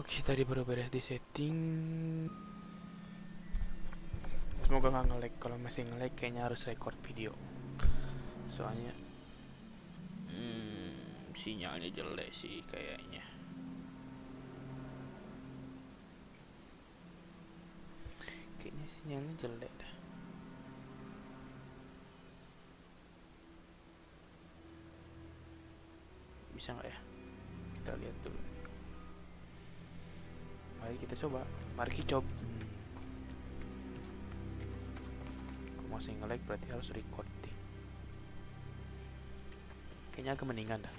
Oke, tadi baru beres di setting. Semoga nggak nge-lag. Kalau masih nge-lag kayaknya harus record video. Soalnya sinyalnya jelek sih kayaknya. Kayaknya sinyalnya jelek dah. Bisa nggak ya? Kita lihat dulu. Mari kita coba. Mari kita coba. Kalau masih nge-lag berarti harus recording. Kayaknya agak mendingan dah.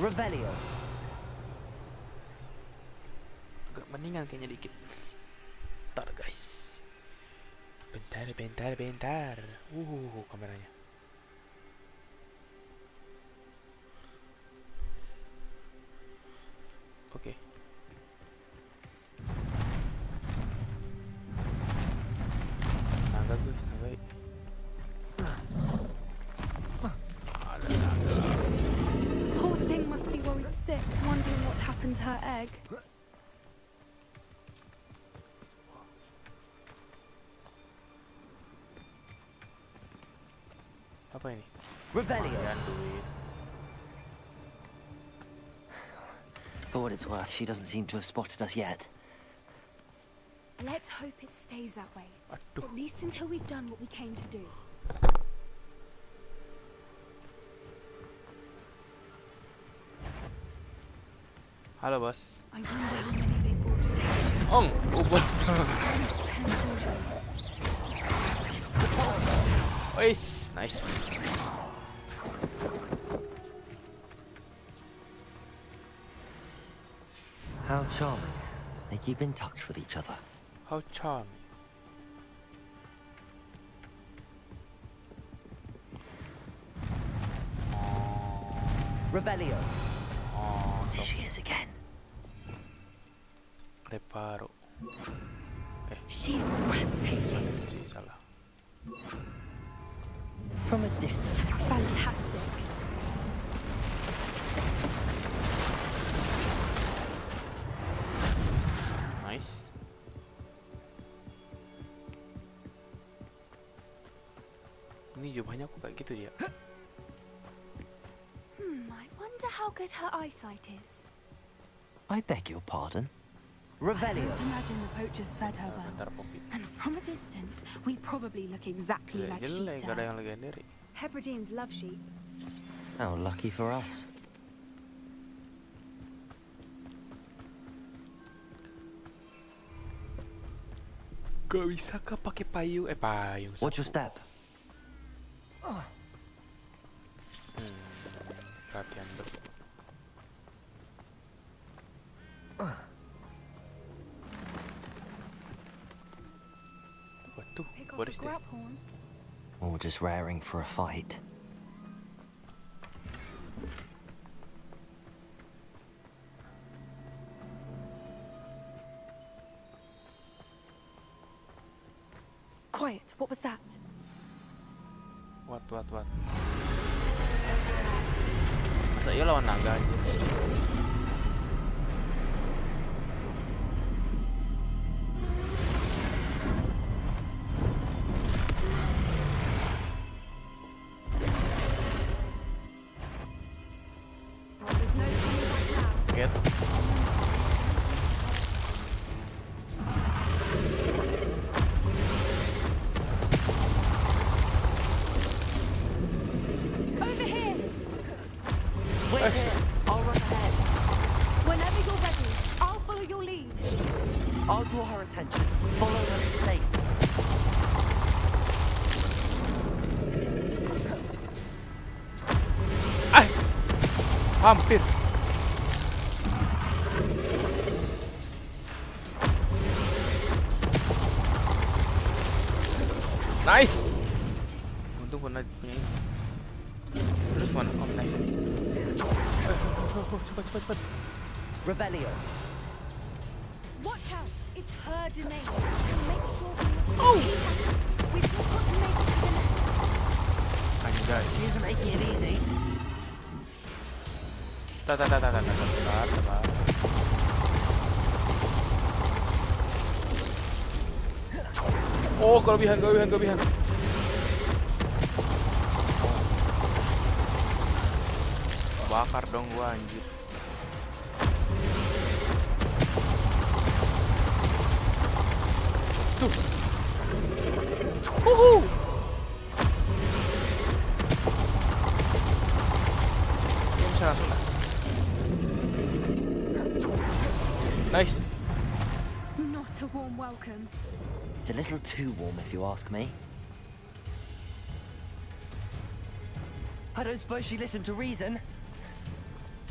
Revelio. Agak mendingan kayaknya dikit. Bentar guys. Bentar. Kameranya. Oke. Naga guys, naga. Poor thing must be worried sick, wondering what happened to her egg. Apa ini? Revelio. Duit. For what it's worth, she doesn't seem to have spotted us yet. Let's hope it stays that way. Aduh. At least until we've done what we came to do. Halo bos. I wonder how many they brought to capture. Ong, ubah. Almost 10 usually. Wais, nice. How charming. They keep in touch with each other. How charming. Revelio. Oh, There she is again. Reparo. She's breathtaking. Salah. From a distance. Fantastic. Nice. Ini jubahnya kok kayak gitu ya? I wonder how good her eyesight is. I beg your pardon. I Revelio. don't imagine the poachers fed her well. Bentar popit. And from a distance, we probably look exactly like sheep Jelek, gak ada do. yang legendary. Hebrideans love sheep. How lucky for us. Gak bisa kah pakai payung? Payung. Watch your step. Latihan betul. Waduh, Pick what off is a this? grab horn. Or just raring for a fight. Quiet, what was that? What? Masa iya lawan naga aja? Well, there's no turning back now. Get. Over here! Wait here. I'll run ahead. Whenever you're ready, I'll follow your lead. I'll draw her attention. Follow her safe. Hampir. Nice. Untung pernah punya ini. Terus mana? Oh, nice. Cepat. Revelio. Watch out! It's her domain. So make sure we keep at it. We've just got to make it to the next. Anjay. She isn't making it easy. Sabar. Oh, kelebihan. Bakar dong gua anjir. Tuh. Ini bisa langsung lah. Nice. Not a warm welcome. It's a little too warm, if you ask me. I don't suppose she listened to reason.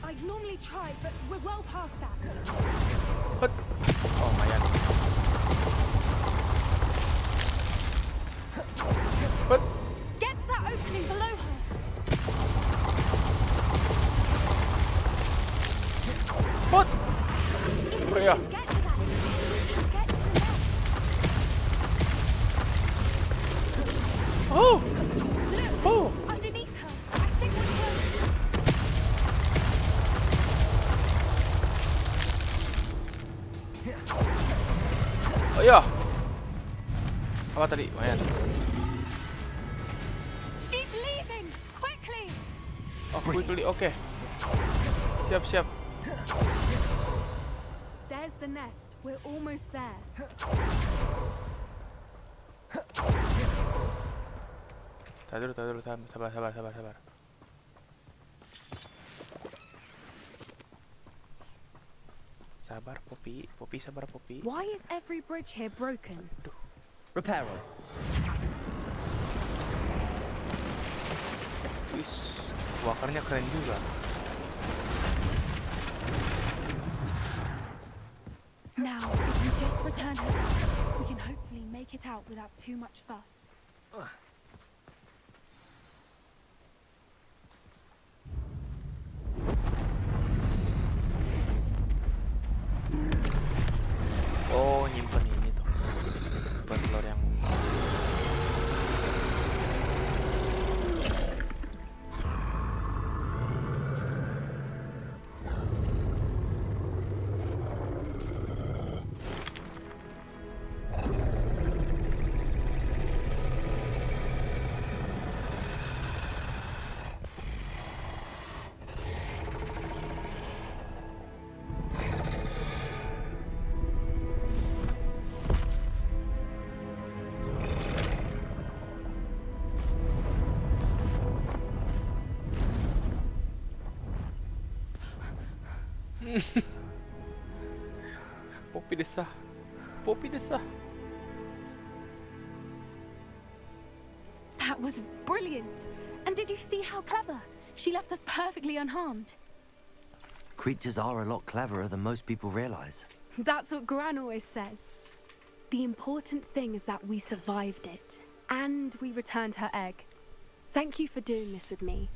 I'd normally try, but we're well past that. Hut. Oh, lumayan. Hut. Get to that opening below her. Hut. If Oh, we yeah. can get to that, we can get to the left. Oh. Look, Oh. underneath her. I think we're close. Oh iya. Apa tadi? Lumayan. She's leaving. Quickly. Oh, quickly. Oke. Siap. There's the nest. We're almost there. Tar dulu. Sabar. Sabar, Poppy, sabar, Poppy. Why is every bridge here broken? Repair her. Wis, wakarnya keren juga. Now, if we just return her, we can hopefully make it out without too much fuss. Oh, nyimpen ini tuh. Buat telur yang Poppy desah. That was brilliant. And did you see how clever? She left us perfectly unharmed. Creatures are a lot cleverer than most people realize. That's what Gran always says. The important thing is that we survived it. And we returned her egg. Thank you for doing this with me.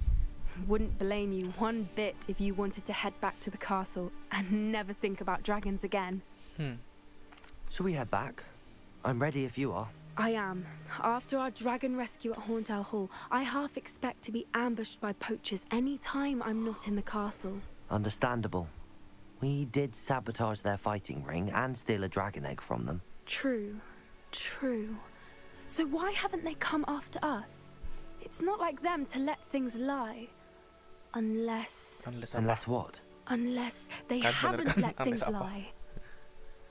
Wouldn't blame you one bit if you wanted to head back to the castle and never think about dragons again. Shall we head back? I'm ready if you are. I am. After our dragon rescue at Horntail Hall, I half expect to be ambushed by poachers any time I'm not in the castle. Understandable. We did sabotage their fighting ring and steal a dragon egg from them. True. So why haven't they come after us? It's not like them to let things lie. Unless what? Unless they Kan bener haven't kan? let things Unless apa? lie.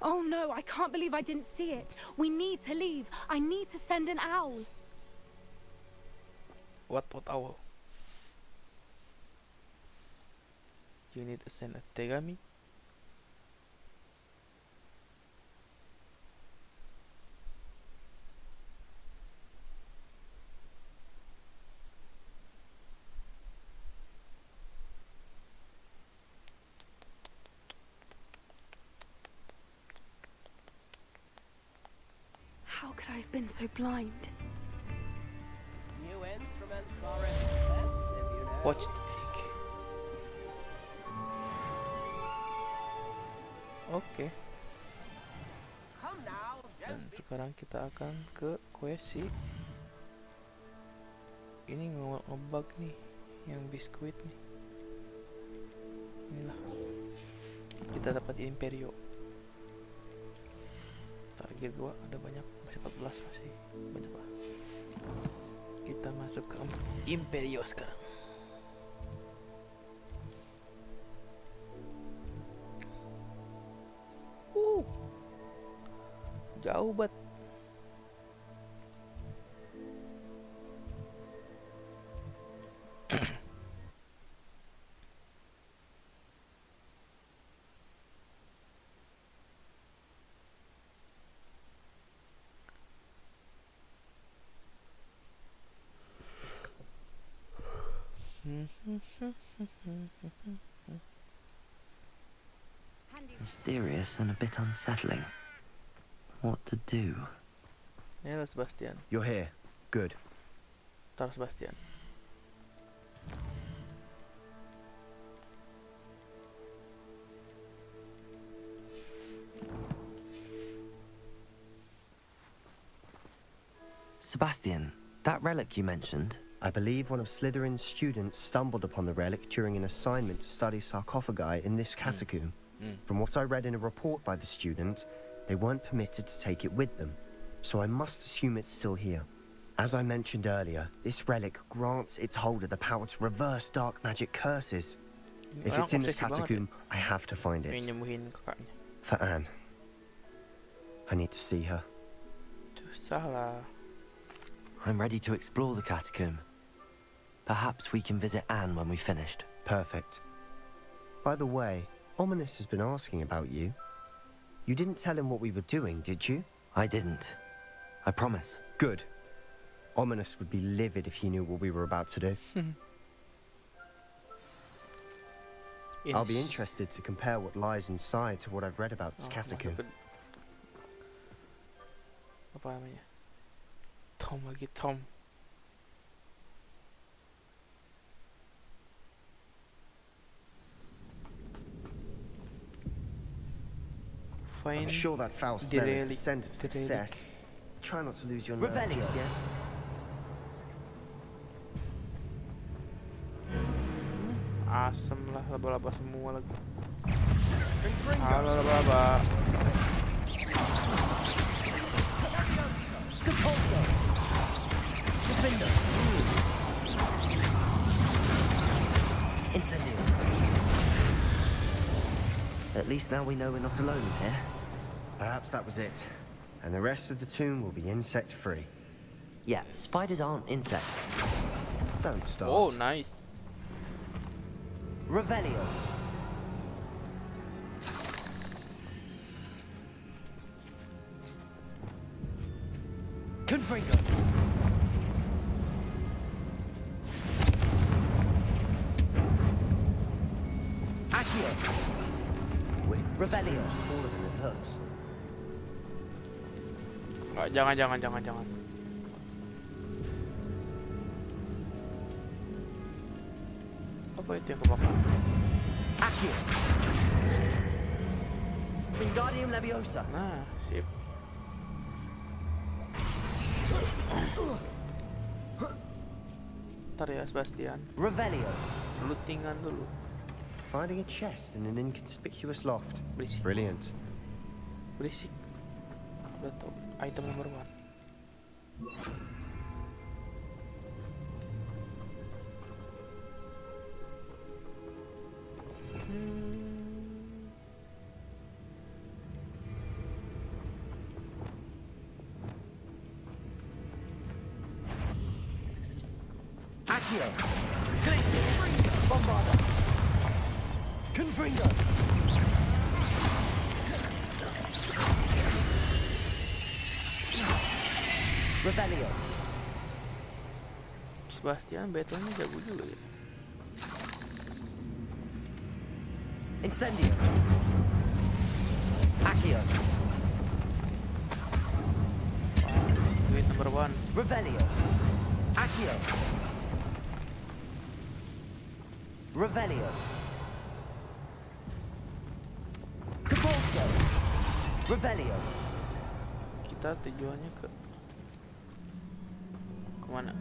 Oh no, I can't believe I didn't see it. We need to leave. I need to send an owl. What owl? You need to send a tegami? How could I have been so blind? New instruments are expensive, you know. Watch the egg. Oke. Come now, Dan don't be sekarang kita akan ke quest. Ini ngebug nih, yang biskuit nih. Inilah. Kita dapat Imperio. Target gua ada banyak, masih 14, masih banyak lah. Kita masuk ke Imperio sekarang. Jauh banget. Mysterious and a bit unsettling. What to do? Ini Sebastian. You're here. Good. Tar Sebastian. Sebastian, that relic you mentioned. I believe one of Slytherin's students stumbled upon the relic during an assignment to study sarcophagi in this catacomb. From what I read in a report by the student, they weren't permitted to take it with them, so I must assume it's still here. As I mentioned earlier, this relic grants its holder the power to reverse dark magic curses. If it's in this catacomb, I have to find it. Nyembuhin kakaknya. For Anne. I need to see her. Susah lah. I'm ready to explore the catacomb. Perhaps we can visit Anne when we've finished. Perfect. By the way, Ominous has been asking about you. You didn't tell him what we were doing, did you? I didn't. I promise. Good. Ominous would be livid if he knew what we were about to do. I'll be interested to compare what lies inside to what I've read about this catacomb. Apa namanya? Tom lagi, Tom. I'm sure that foul smell is the scent of success. Try not to lose your nerve just yet. Asem lah, laba-laba semua lagi. Halo laba-laba. Incendio. At least now we know we're not alone in here. Perhaps that was it. And the rest of the tomb will be insect-free. Yeah, spiders aren't insects. Don't start. Oh, nice. Revelio. Confringo. Accio. Revelio. It's taller than it looks. Nggak, jangan. Apa itu yang kebakar? Accio. Wingardium Leviosa. Nah, sip. Ntar ya Sebastian, Revelio. lootingan dulu. Finding a chest in an inconspicuous loft. Berisik. Brilliant. Berisik. Udah tau, item nomor 1. Accio. Glacius. Bombarda. Confringo. Revelio. Sebastian battle-nya jago juga ya. Incendio. Accio. Duit nomor 1. Revelio. Accio. Revelio. Cabolso. Revelio. Kita tujuannya ke kemana?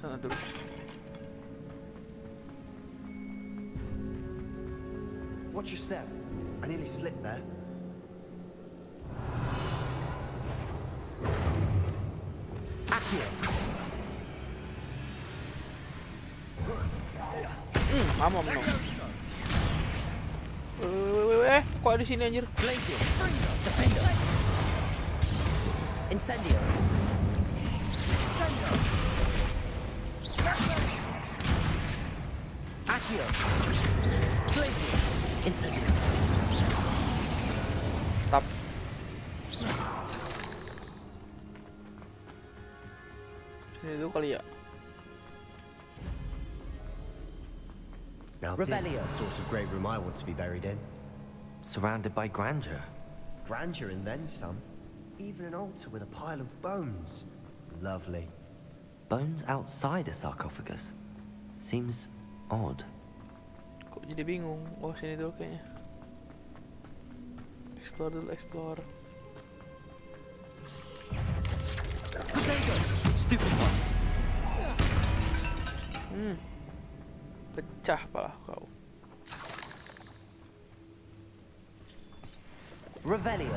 Sana dulu. Watch your step. I nearly slipped there. Accio. Mamam no. Kok di sini anjir? Glacier. Defender. Incendio. Accio. Glacier. Incendio. Tap. Sini dulu kali ya. Now this is Revelio. the sort of great room I want to be buried in. Surrounded by grandeur. Grandeur and then some. Even an altar with a pile of bones. Lovely. Bones outside a sarcophagus. Seems odd. Kok jadi bingung? Oh sini dulu kayaknya. Explore dulu, explore. Stupid one. Pecah pala kau. Revelio.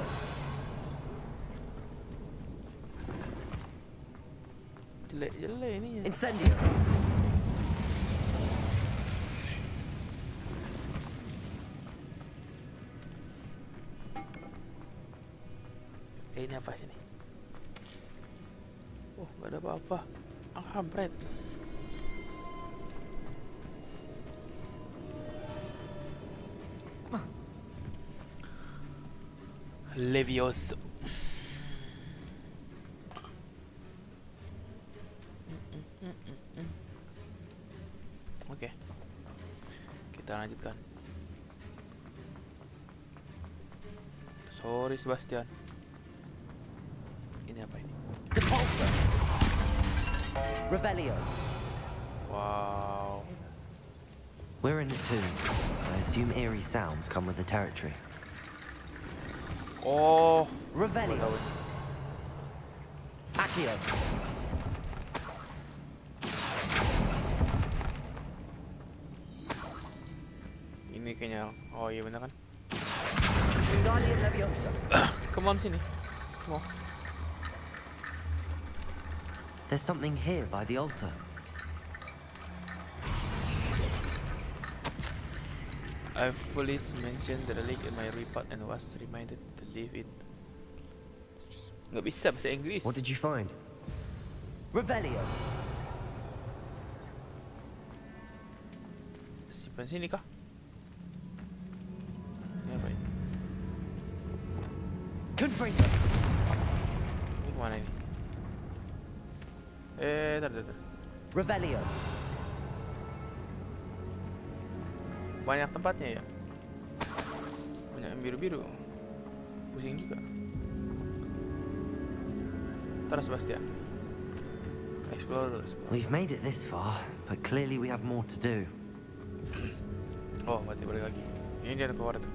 Jelek-jelek ininya. Incendio. Ini apa sini? Oh, nggak ada apa-apa. Kampret. Levioso. Oke. Kita lanjutkan. Sorry Sebastian. Ini apa ini? Depulsor. Revelio. Wow. We're in a tomb. I assume eerie sounds come with the territory. Oh, Revelio. Accio. ini kayaknya. Oh iya bener kan? Guardian Leviosa. Come on sini. Come on. There's something here by the altar. I fully mentioned the relic in my report and was reminded to leave it. Nggak bisa bahasa Inggris. What did you find? Revelio. Simpan sini kah? Ini apa ini? Confringo. Ini kemana ini? Tar. Revelio. Banyak tempatnya ya. Banyak yang biru-biru. Pusing juga. Ntar Sebastian. Explore. We've made it this far, but clearly we have more to do. Oh, berarti balik lagi. Ini dia keluar tuh.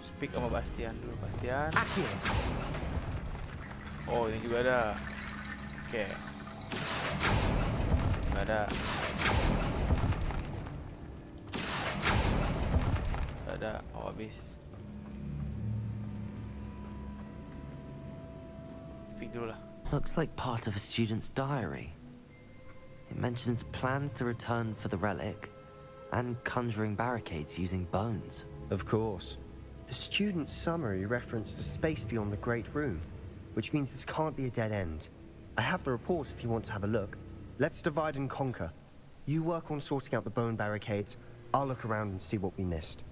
Speak sama Bastian dulu, Bastian. Accio. Oh, ini juga ada. Oke. Nggak ada. Nggak ada. Oh, habis. Speak dulu lah. Looks like part of a student's diary. It mentions plans to return for the relic and conjuring barricades using bones. Of course. The student's summary referenced a space beyond the Great Room, which means this can't be a dead end. I have the report if you want to have a look. Let's divide and conquer. You work on sorting out the bone barricades. I'll look around and see what we missed.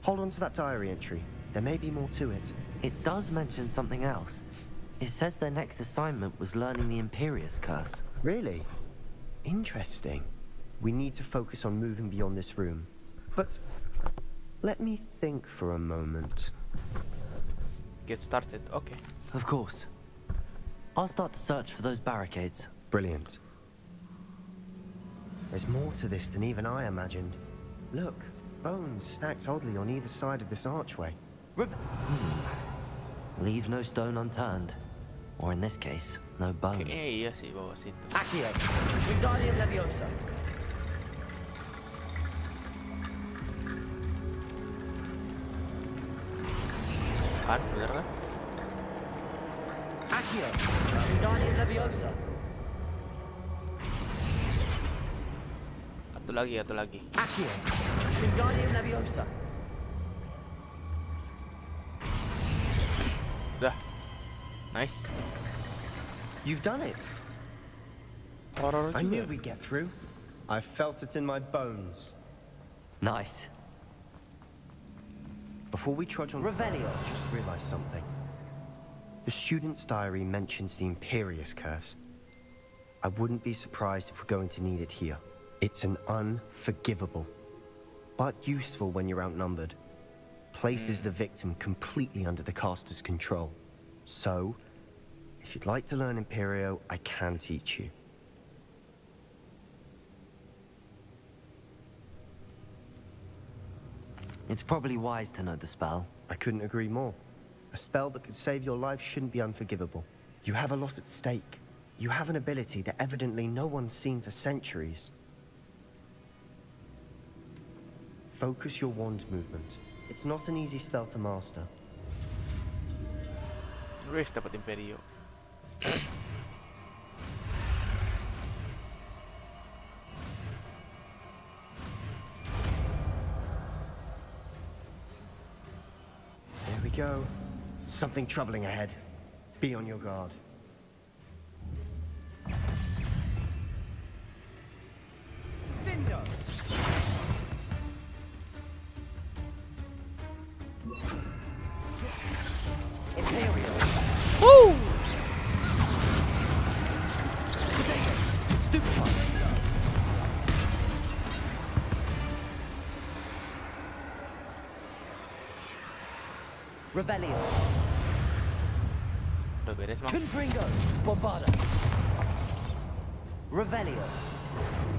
Hold on to that diary entry. There may be more to it. It does mention something else. It says their next assignment was learning the Imperius curse. Really? Interesting. We need to focus on moving beyond this room. But let me think for a moment. Get started. Okay. Of course. I'll start to search for those barricades. Brilliant. There's more to this than even I imagined. Look, bones stacked oddly on either side of this archway. Leave no stone unturned. Or in this case, no bone. Kayaknya iya sih bawa situ. Accio. Wingardium Leviosa. Kan, bener kan? Accio. Wingardium Leviosa. Satu lagi. Accio. Wingardium Leviosa. Udah. Nice. You've done it. Horor I knew juga. we'd get through. I felt it in my bones. Nice. Before we trudge on Revelio. further, I just realized something. The student's diary mentions the Imperius curse. I wouldn't be surprised if we're going to need it here. It's an unforgivable, but useful when you're outnumbered. Places the victim completely under the caster's control. So, if you'd like to learn Imperio, I can teach you. It's probably wise to know the spell. I couldn't agree more. A spell that could save your life shouldn't be unforgivable. You have a lot at stake. You have an ability that evidently no one's seen for centuries. Focus your wand movement. It's not an easy spell to master. Wes dapat Imperio. There we go. Something troubling ahead. Be on your guard. Findo. Imperial. Woo! Stupefy. Revelio. Udah beres, Mang. Confringo. Bombarda. Revelio.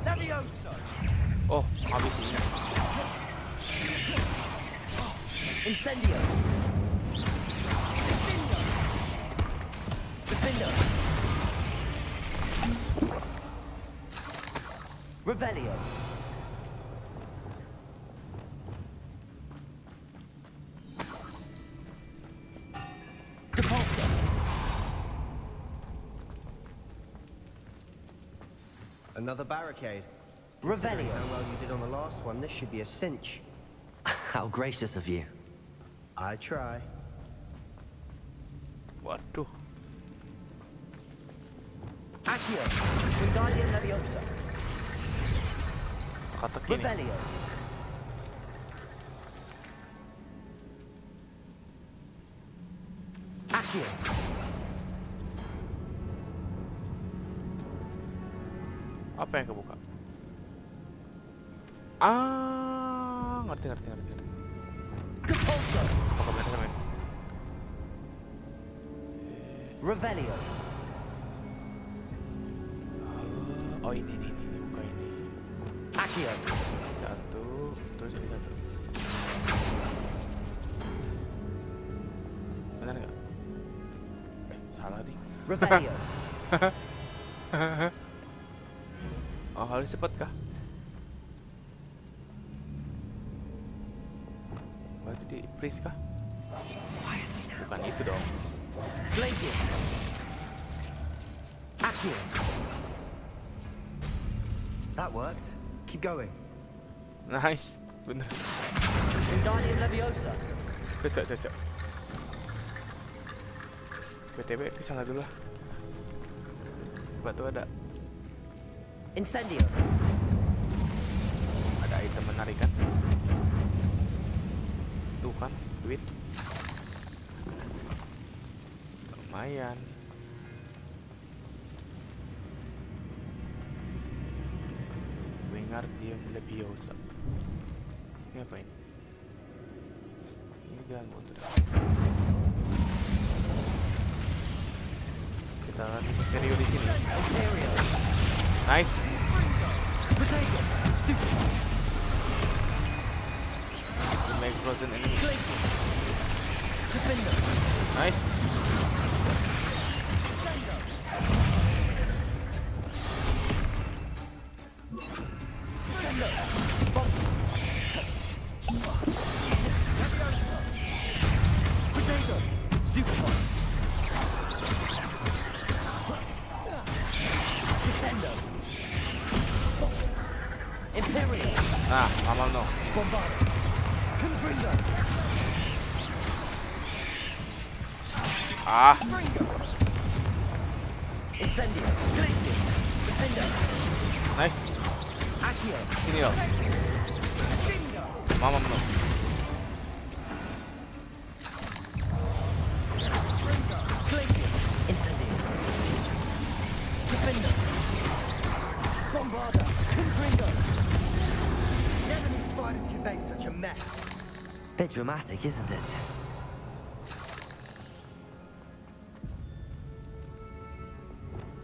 Levioso. Oh, habis ini. Incendio. Defendo. Revelio. Depulso. Another barricade. Revelio. How well you did on the last one, this should be a cinch. How gracious of you. I try. Waduh. Accio. Wingardium Leviosa. Kata kini. Revelio. Accio. Apa yang kebuka? Ah, ngerti. Depulso. Apa kabarnya men? Revelio. Oh ini buka ini. Accio. Satu, terus ini satu. Benar nggak? Salah nih. Revelio. Oh harus cepet kah? Berarti di freeze kah? Bukan itu dong. Glacius. Accio. That worked. Keep going. Nice, bener. Wingardium Leviosa. Cocok. BTW kesana dulu lah. Batu ada Incendio. item menarik kan? Tuh kan, duit. Lumayan. Wingardium Leviosa. Ini apa ini? Ini ganggu untuk kita Imperio di sini. Imperio. Nice. Protego. Stupefy. Make frozen enemy. Glacius. Defendo. Nice. Incendio. Imperial. Nah, amal no. Bombarda. Confringo. Ah, Incendio. Glacius. Defender. nice. Accio. Sini yo. Mamam no. Glacius. Incendio. Defender. Bombarda. Confringo. Never knew spiders could make such a mess. Bit dramatic, isn't it?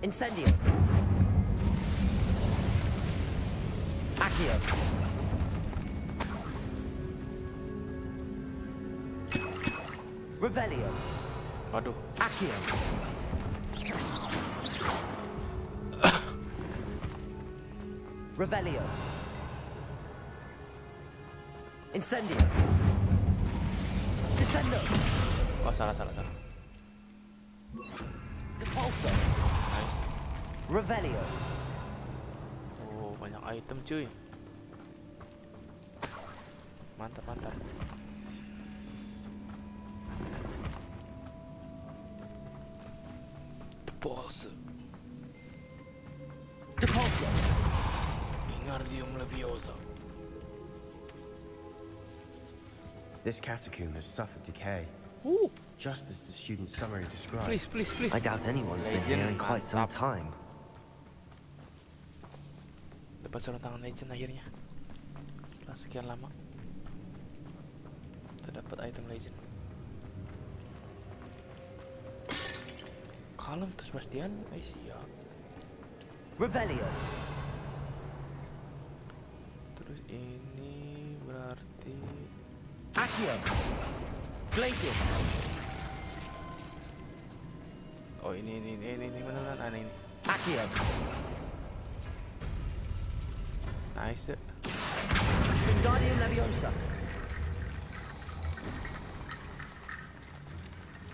Incendio. Accio. Revelio. Waduh. Accio. Revelio. Incendio. Descendo. Oh, salah. Depulso. Nice. Revelio. Oh, banyak item cuy. Mantap. The boss. Depulso. Wingardium Leviosa. This catacomb has suffered decay, Ooh, just as the student summary described. please. I doubt anyone's been here in quite some time. Dapat sarung tangan legend akhirnya. Setelah sekian lama, kita dapat item legend. Kalem tuh Sebastian, siap. Revelio. Terus ini berarti Accio. Glacius. oh ini beneran aneh ini. Accio. Nice. Wingardium Leviosa.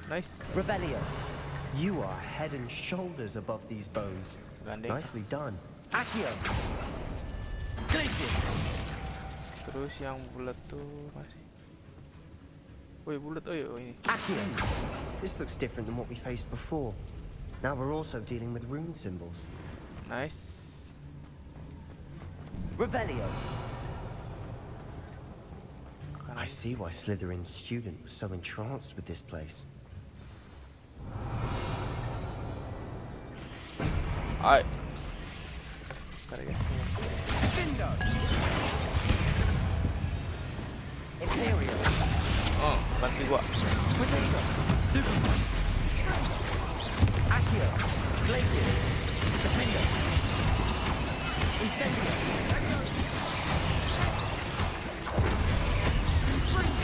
Nice. Revelio. You are head and shoulders above these bones. Gandeng. Nicely done. Accio. Glacius. Terus yang bulat tuh masih. Woi bulat, oh ini. Accio. This looks different than what we faced before. Now we're also dealing with rune symbols. Nice. Revelio. I see why Slytherin's student was so entranced with this place. Ay. Carga. Imperial. Oh, bantu gua. Potato. Stupid. Accio. Glacius. Defender. Incendio.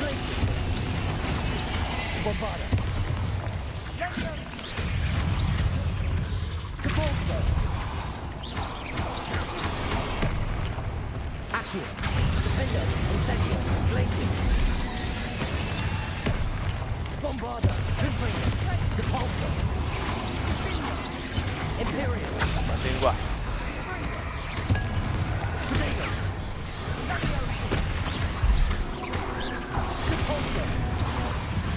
Glacius. Bombarda. Depulso. Accio. Defender. Incendio. Glacius. Bombarda. Confringo. Depulso. Imperial. Bantuin gua. Potato. Depulso.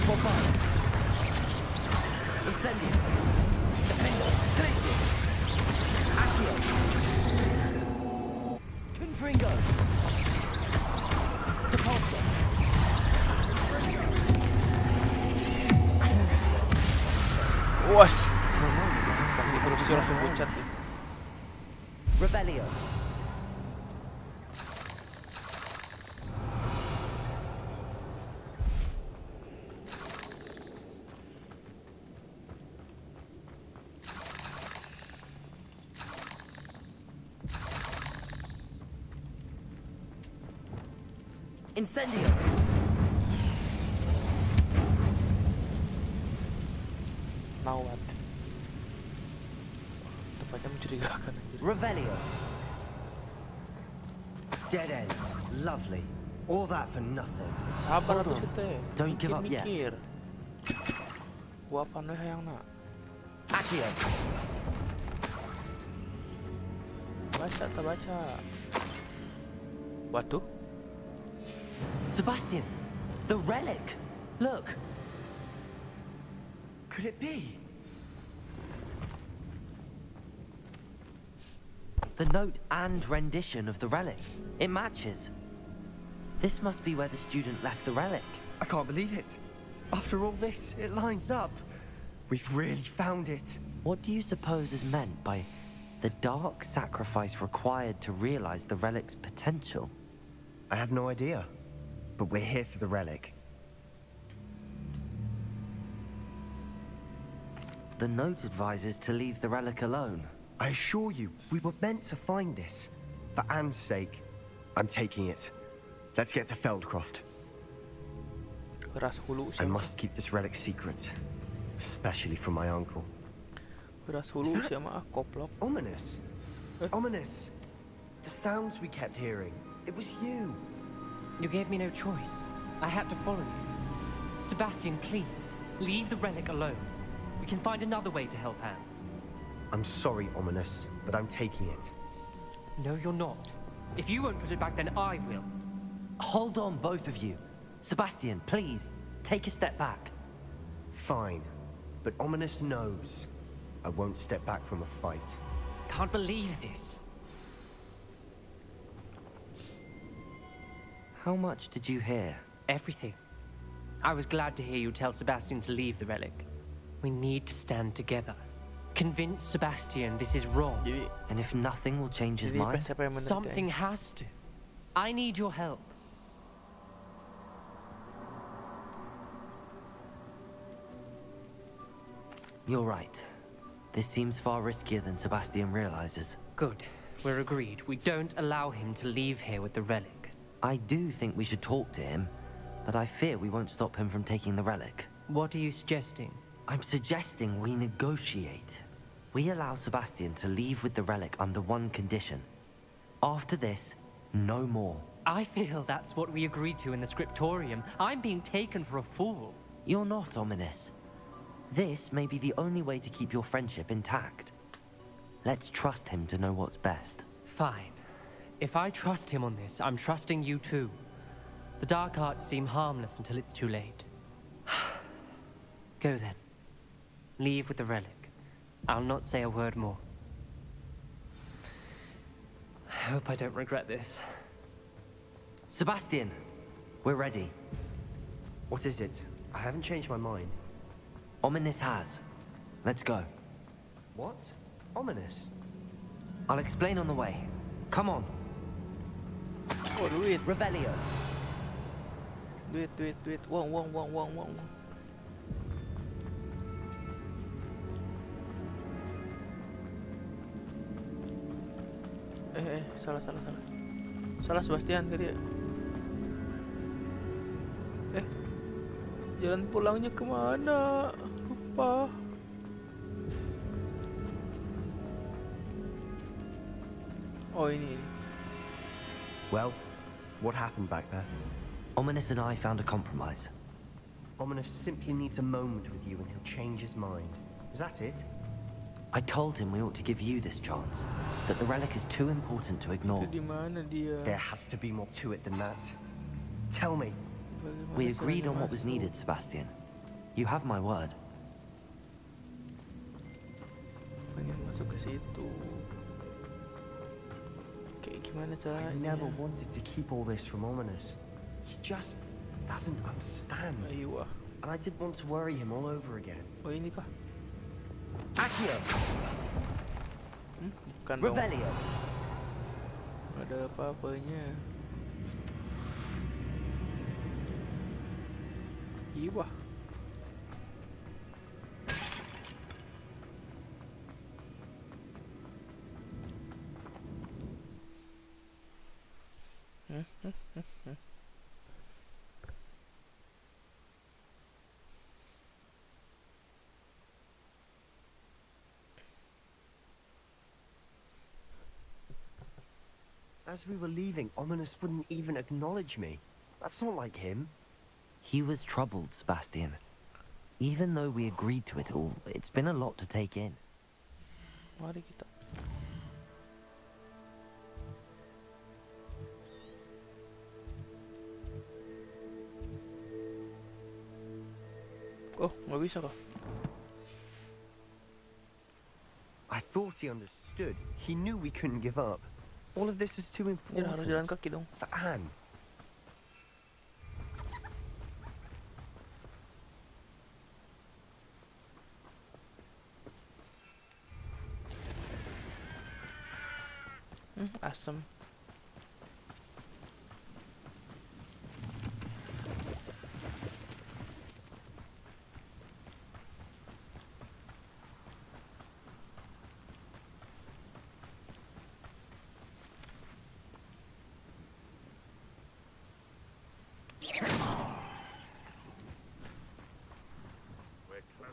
Bombarda. Incendio. Defender. Glacius. Accio. Confringo. Depulso. Was. For a moment, Pasti produksi langsung pucat nih. Revelio. Incendio. Nawat. Tempatnya mencurigakan anjir. Revelio. Dead end. Lovely. All that for nothing. Sabar Hold atuh on. teh. Don't give up yet. Mikir. Gua apa nih hayang nak? Accio. Baca, tak baca. Batu? Sebastian, the relic! Look! Could it be? The note and rendition of the relic. It matches. This must be where the student left the relic. I can't believe it. After all this, it lines up. We've really found it. What do you suppose is meant by the dark sacrifice required to realize the relic's potential? I have no idea. But we're here for the relic. The note advises to leave the relic alone. I assure you, we were meant to find this. For Anne's sake, I'm taking it. Let's get to Feldcroft. Keras hulu I siapa? must keep this relic secret. Especially from my uncle. Keras hulu siapa? Koplok. Ominous. Eh? Ominous. The sounds we kept hearing. It was you. You gave me no choice. I had to follow you. Sebastian, please, leave the relic alone. We can find another way to help Anne. I'm sorry, Ominous, but I'm taking it. No, you're not. If you won't put it back, then I will. Hold on, both of you. Sebastian, please, take a step back. Fine. But Ominous knows I won't step back from a fight. Can't believe this. How much did you hear? Everything. I was glad to hear you tell Sebastian to leave the relic. We need to stand together. Convince Sebastian this is wrong. Jadi, And if nothing will change his jadi mind? siapa yang menentang? Something has to. I need your help. You're right. This seems far riskier than Sebastian realizes. Good. We're agreed. We don't allow him to leave here with the relic. I do think we should talk to him, but I fear we won't stop him from taking the relic. What are you suggesting? I'm suggesting we negotiate. We allow Sebastian to leave with the relic under one condition. After this, no more. I feel that's what we agreed to in the scriptorium. I'm being taken for a fool. You're not ominous. This may be the only way to keep your friendship intact. Let's trust him to know what's best. Fine. If I trust him on this, I'm trusting you too. The dark arts seem harmless until it's too late. Go then. Leave with the relic. I'll not say a word more. I hope I don't regret this. Sebastian, we're ready. What is it? I haven't changed my mind. Ominous has. Let's go. What? Ominous? I'll explain on the way. Come on. Oh, duit. Revelio. Duit. Wong. Salah. Salah Sebastian tadi. Jalan pulangnya kemana? Lupa. Oh, ini. Well, what happened back there? Ominous and I found a compromise. Ominous simply needs a moment with you and he'll change his mind. Is that it? I told him we ought to give you this chance, that the relic is too important to ignore. Itu di mana dia? There has to be more to it than that. Tell me. Bagaimana We agreed caranya on what was masuk? needed, Sebastian. You have my word. Pengen masuk ke situ. Kayak gimana I caranya? never wanted to keep all this from Ominous. He just doesn't understand. Ayo. And I didn't want to worry him all over again. Oh, ini kah? Accio. Bukan dong. Revelio. Ada apa-apanya. Iya. As we were leaving, Ominous wouldn't even acknowledge me. That's not like him. He was troubled, Sebastian. Even though we agreed to it all, it's been a lot to take in. Mari kita. Oh, nggak bisa kok. I thought he understood. He knew we couldn't give up. All of this is too Dia harus jalan important kaki dong. for Anne. Asem.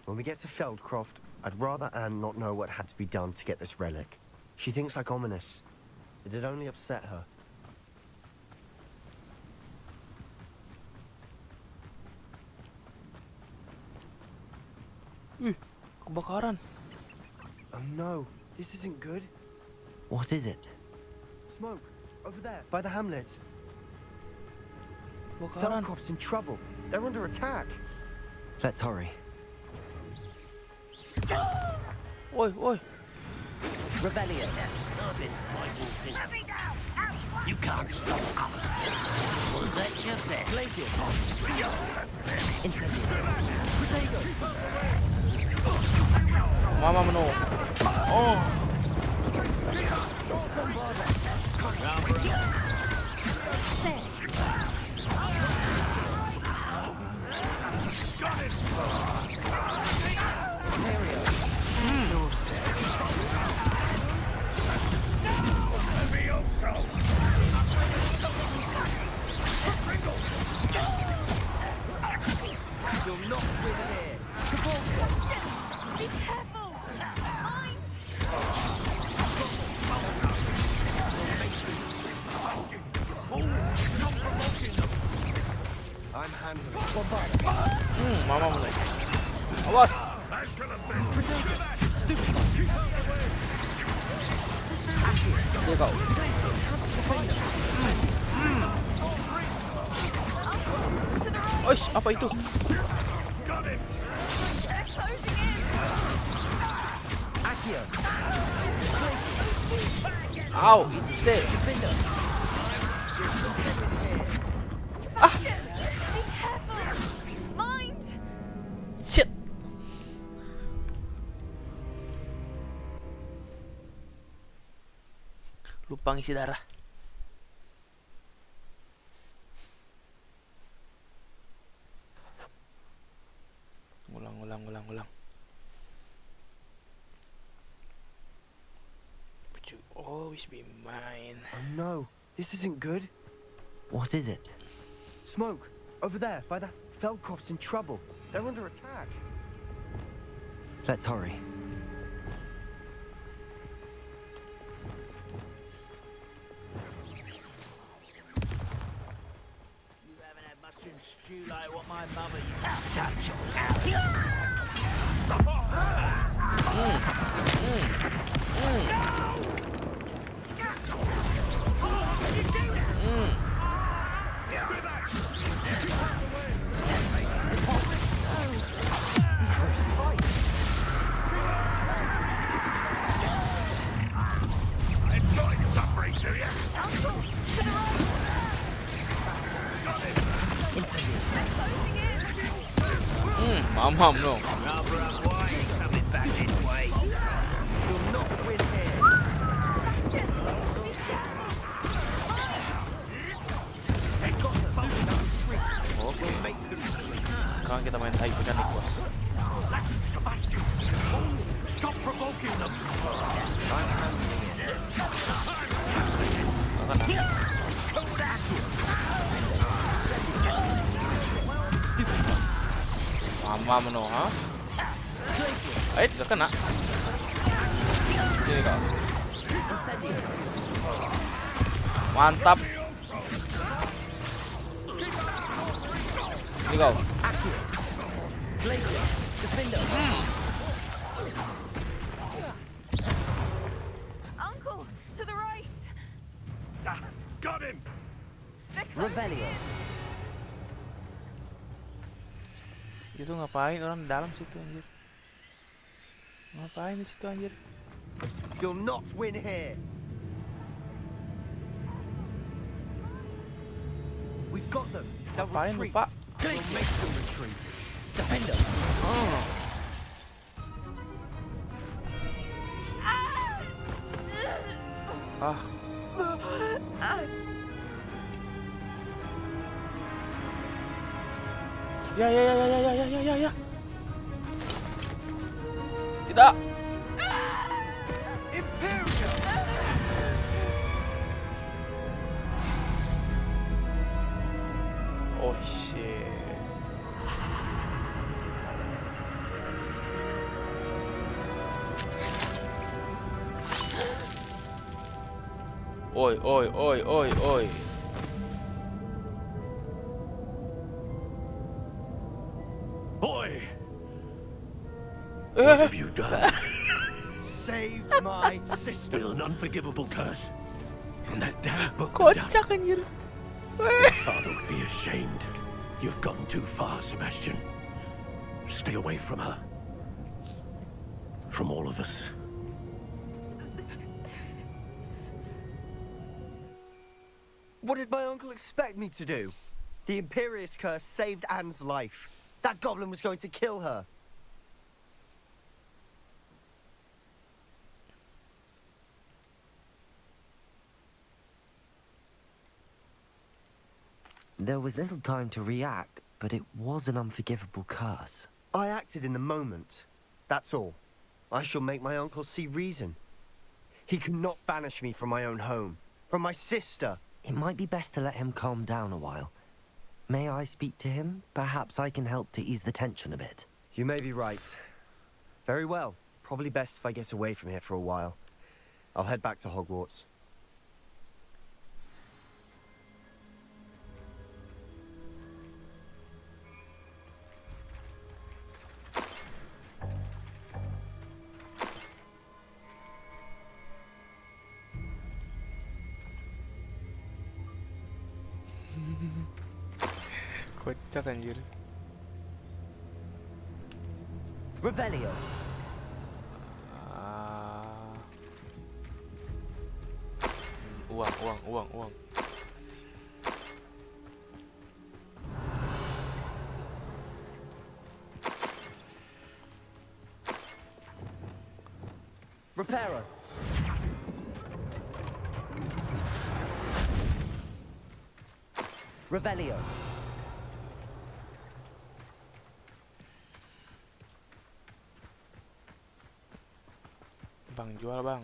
When we get to Feldcroft, I'd rather Anne not know what had to be done to get this relic. She thinks like ominous. It'd only upset her. Kebakaran. Oh no, this isn't good. What is it? Smoke, over there, by the hamlet. Kebakaran. Feldcroft's in trouble. They're under attack. Let's hurry. Woi, woi. Revelio. You can't stop us. That's your set. Glacius. Incendio. Mama menu. Oh. You'll not win here. Be careful! Mine! I'm handling it. Mama menu. Awas. Dia kau. Oish, apa itu? They're closing in! Accio. Au, inte. Sebastian! Be careful! Mind! Shit. Lupa ngisi darah. Ulang. But you always be mine. Oh no, this isn't good. What is it? Smoke, over there, by the... Feldcroft's in trouble. They're under attack. Let's hurry. You haven't had mushroom stew like what my mother used to. Shut your mouth. Mama no. Rather unwise coming back this way. You'll not win here. Sebastian! Be careful! We'll make them sleep. Sekarang kita main hyper kan bos. Sebastian! Stop provoking them! Mama menu, ha? Gak kena. Sini kau. Mantap. Sini kau. Glacius. Defender. Uncle! To the right! Got him! They're closing Revelio. Itu ngapain orang di dalam situ anjir? Ngapain di situ anjir? You'll not win here. We've got them. They'll Ngapain lu, retreat. Pak? We'll make them retreat. Defend them. Oh. Ah. Ya. Tidak. Imperial. Oh shit. Oi. Boy! What have you done? Save my sister. With an unforgivable curse from that damn book. No doubt. Kocak anjir. Your father would be ashamed. You've gone too far, Sebastian. Stay away from her. From all of us. What did my uncle expect me to do? The Imperious curse saved Anne's life. That goblin was going to kill her. There was little time to react, but it was an unforgivable curse. I acted in the moment. That's all. I shall make my uncle see reason. He cannot banish me from my own home, from my sister. It might be best to let him calm down a while. May I speak to him? Perhaps I can help to ease the tension a bit. You may be right. Very well. Probably best if I get away from here for a while. I'll head back to Hogwarts. Kocak anjir. Revelio. Uang. Reparo. Revelio. Bang, jual bang.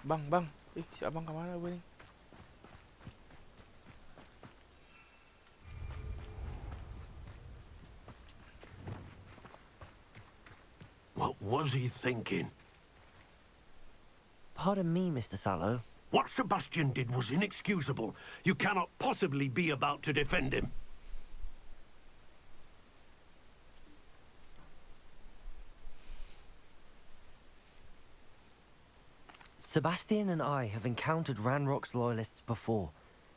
Bang. Si abang kemana gue nih? What was he thinking? Pardon me, Mr. Sallow. What Sebastian did was inexcusable. You cannot possibly be about to defend him. Sebastian and I have encountered Ranrock's loyalists before.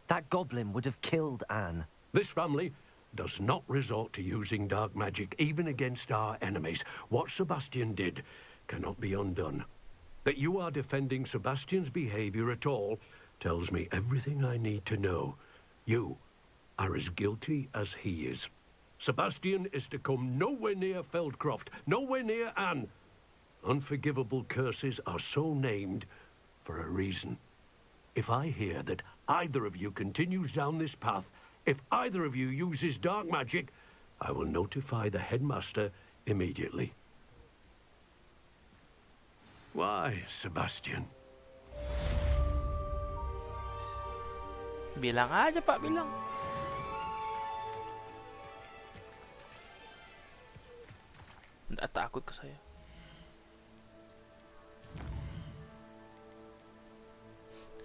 That goblin would have killed Anne. This family does not resort to using dark magic, even against our enemies. What Sebastian did cannot be undone. That you are defending Sebastian's behavior at all tells me everything I need to know. You are as guilty as he is. Sebastian is to come nowhere near Feldcroft, nowhere near Anne. Unforgivable curses are so named for a reason. If I hear that either of you continues down this path, if either of you uses dark magic, I will notify the headmaster immediately. Why, Sebastian? Bilang aja Pak, bilang. Nggak takut ke saya.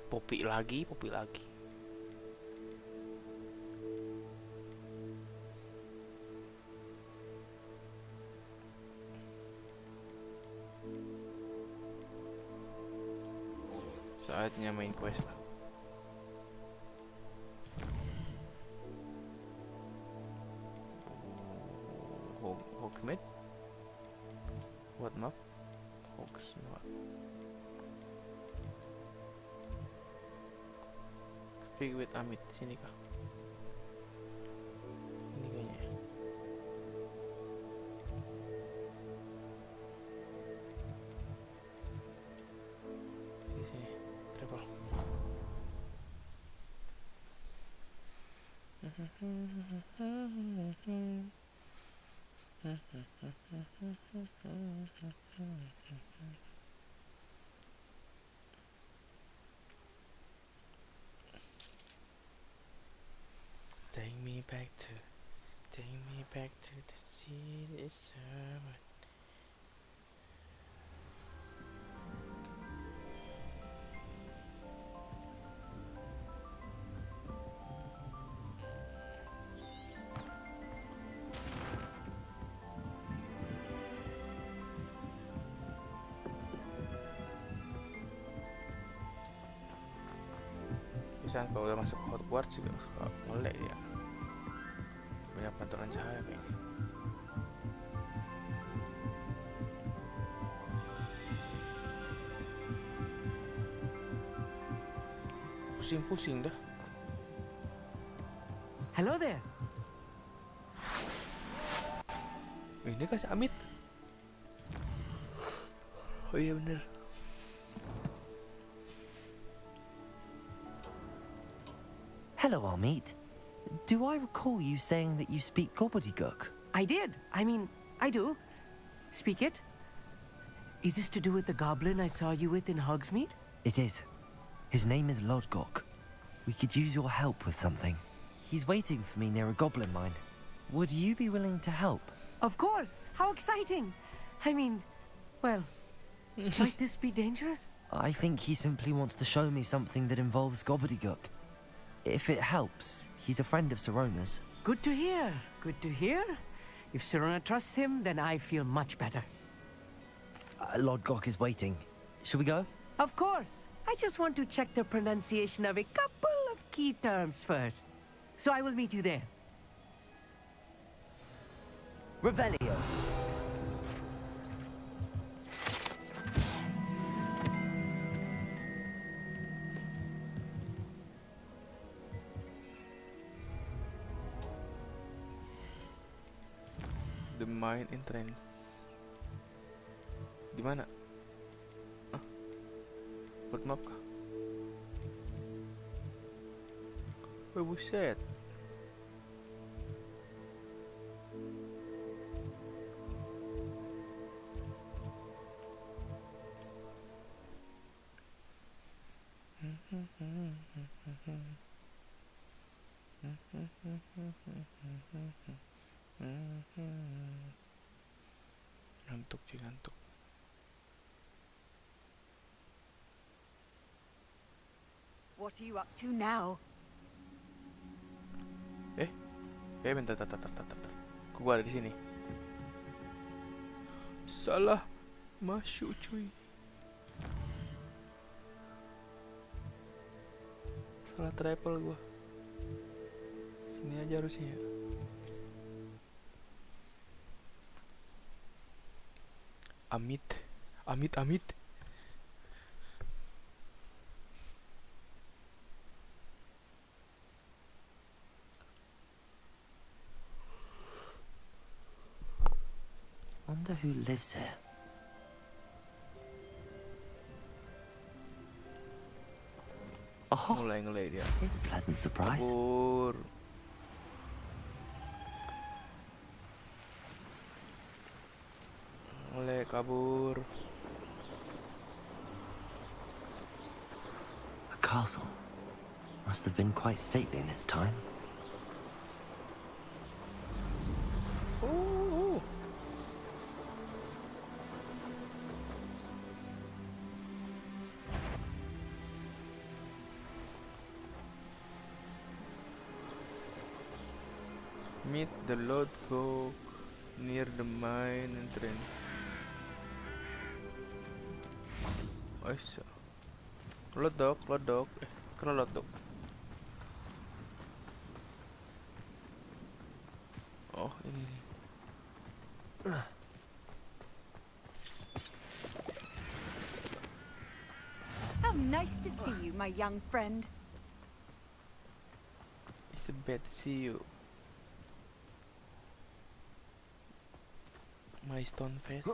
Popi lagi. Saatnya main quest lah. What map? Hogwarts map. Speak with Amit. Sini kah? Ini kayaknya. Di sini. Travel. Take me back to the city summer. Bisa kalau udah masuk Hogwarts juga suka melek ya. Banyak pantulan cahaya kayaknya. Pusing-pusing dah. Hello there. Ini kan si Amit. Oh iya bener. Hello, Amit. Do I recall you saying that you speak gobbledygook? I did. I mean, I do. Speak it. Is this to do with the goblin I saw you with in Hogsmeade? It is. His name is Lodgok. We could use your help with something. He's waiting for me near a goblin mine. Would you be willing to help? Of course. How exciting. I mean, well, might this be dangerous? I think he simply wants to show me something that involves gobbledygook. If it helps, he's a friend of Sirona's. Good to hear. Good to hear. If Sirona trusts him, then I feel much better. Lodgok is waiting. Shall we go? Of course. I just want to check the pronunciation of a couple of key terms first. So I will meet you there. Revelio. The mine entrance. Di mana? Ah. Buat map kah? Wah, buset. Ngantuk sih, ngantuk. What are you up to now? Bentar. Kok gua ada di sini? Salah masuk cuy. Salah travel gua. Sini aja harusnya. Amit. Wonder who lives here. Oh, Mulai ngelay dia. here's a pleasant surprise. Kabur. Mulai kabur. A castle. Must have been quite stately in its time. Oh. Meet the Lord Cook near the mine entrance. Aisa. Lodok. Kena lodok. Oh, ini nih. Nice to see you, my young friend. It's a bad to see you. My stone face.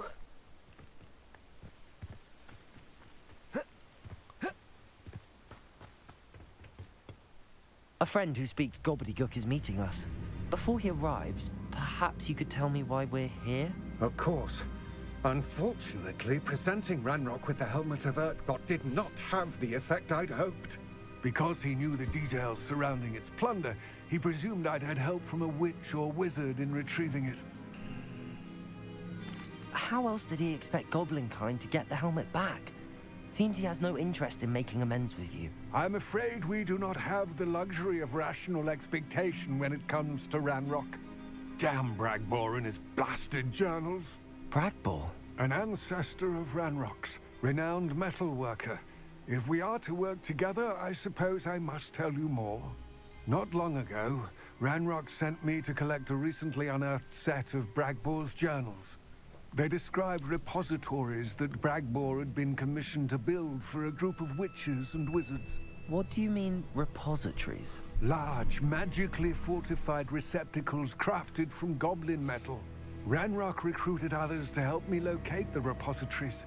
A friend who speaks gobbledygook is meeting us. Before he arrives, perhaps you could tell me why we're here? Of course. Unfortunately, presenting Ranrock with the Helmet of Urtkot did not have the effect I'd hoped. Because he knew the details surrounding its plunder, he presumed I'd had help from a witch or wizard in retrieving it. How else did he expect Goblinkind to get the helmet back? Seems he has no interest in making amends with you. I'm afraid we do not have the luxury of rational expectation when it comes to Ranrock. Damn Bragbor and his blasted journals. Bragbor? An ancestor of Ranrock's, renowned metal worker. If we are to work together, I suppose I must tell you more. Not long ago, Ranrock sent me to collect a recently unearthed set of Bragbor's journals. They described repositories that Bragbor had been commissioned to build for a group of witches and wizards. What do you mean, repositories? Large, magically fortified receptacles crafted from goblin metal. Ranrock recruited others to help me locate the repositories.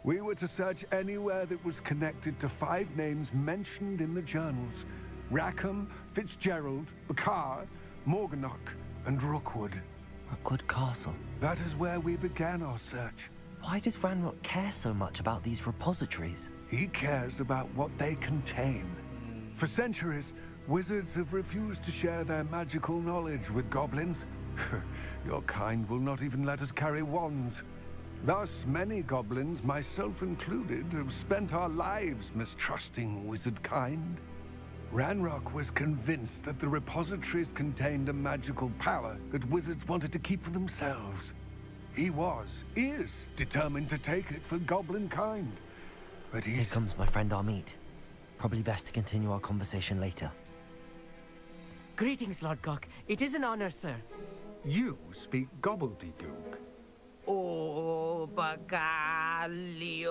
We were to search anywhere that was connected to 5 names mentioned in the journals. Rackham, Fitzgerald, Bakar, Morganach, and Rookwood. Rookwood Castle. That is where we began our search. Why does Ranrock care so much about these repositories? He cares about what they contain. For centuries, wizards have refused to share their magical knowledge with goblins. Your kind will not even let us carry wands. Thus, many goblins, myself included, have spent our lives mistrusting wizard kind. Ranrock was convinced that the repositories contained a magical power that wizards wanted to keep for themselves. He is determined to take it for goblin kind. But Here he's... comes my friend Amit. Probably best to continue our conversation later. Greetings, Lord Cock. It is an honor, sir. You speak gobbledygook. Oh, Bagalio.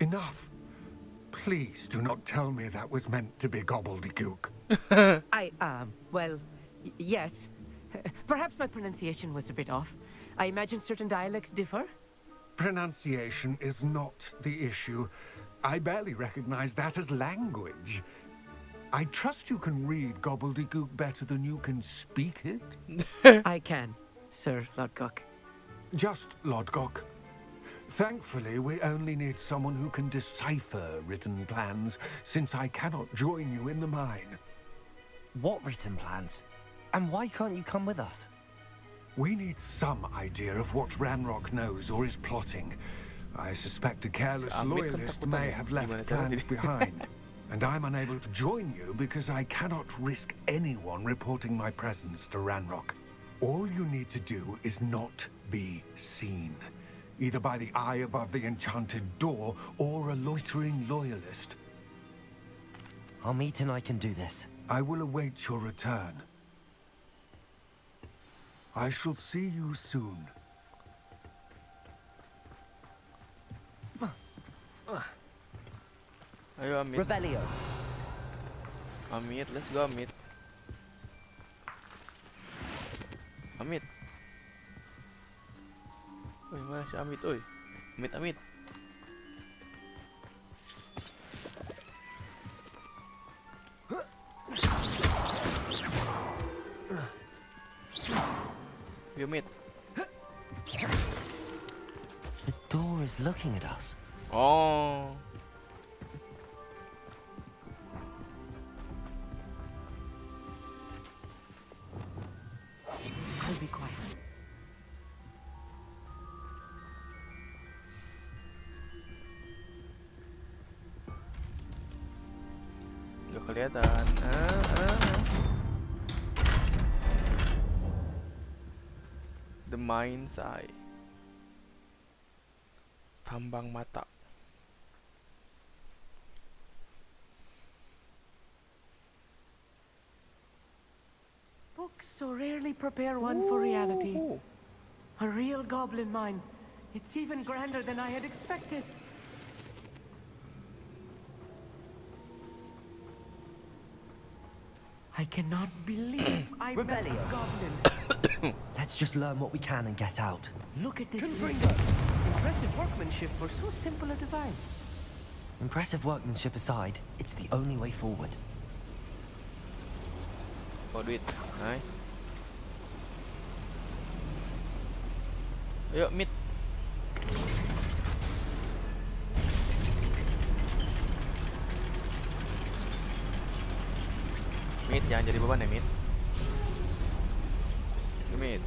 Enough. Please do not tell me that was meant to be gobbledygook. Well, yes. Perhaps my pronunciation was a bit off. I imagine certain dialects differ? Pronunciation is not the issue. I barely recognize that as language. I trust you can read gobbledygook better than you can speak it. I can, Sir Lodgok. Just Lodgok. Thankfully, we only need someone who can decipher written plans, since I cannot join you in the mine. What written plans? And why can't you come with us? We need some idea of what Ranrock knows or is plotting. I suspect a careless loyalist may have left plans behind. And I'm unable to join you because I cannot risk anyone reporting my presence to Ranrock. All you need to do is not be seen. Either by the eye above the enchanted door, or a loitering loyalist. Amit and I can do this. I will await your return. I shall see you soon. Ayo Amit. Revelio. Amit, let's go Amit. Amit. Oi, mana si Amit, oi? Amit. Yo, Amit. The door is looking at us. Oh. I'll be quiet. Gak kelihatan. The mind's eye. Tambang mata. Books so rarely prepare one for reality. A real goblin mine. It's even grander than I had expected. I cannot believe I met a Revelio. goblin. Let's just learn what we can and get out. Look at this. Impressive workmanship for so simple a device. Impressive workmanship aside, it's the only way forward. Oh, duit. Nice. Ayo, mid. Mid, jangan jadi beban ya, mid. Mid.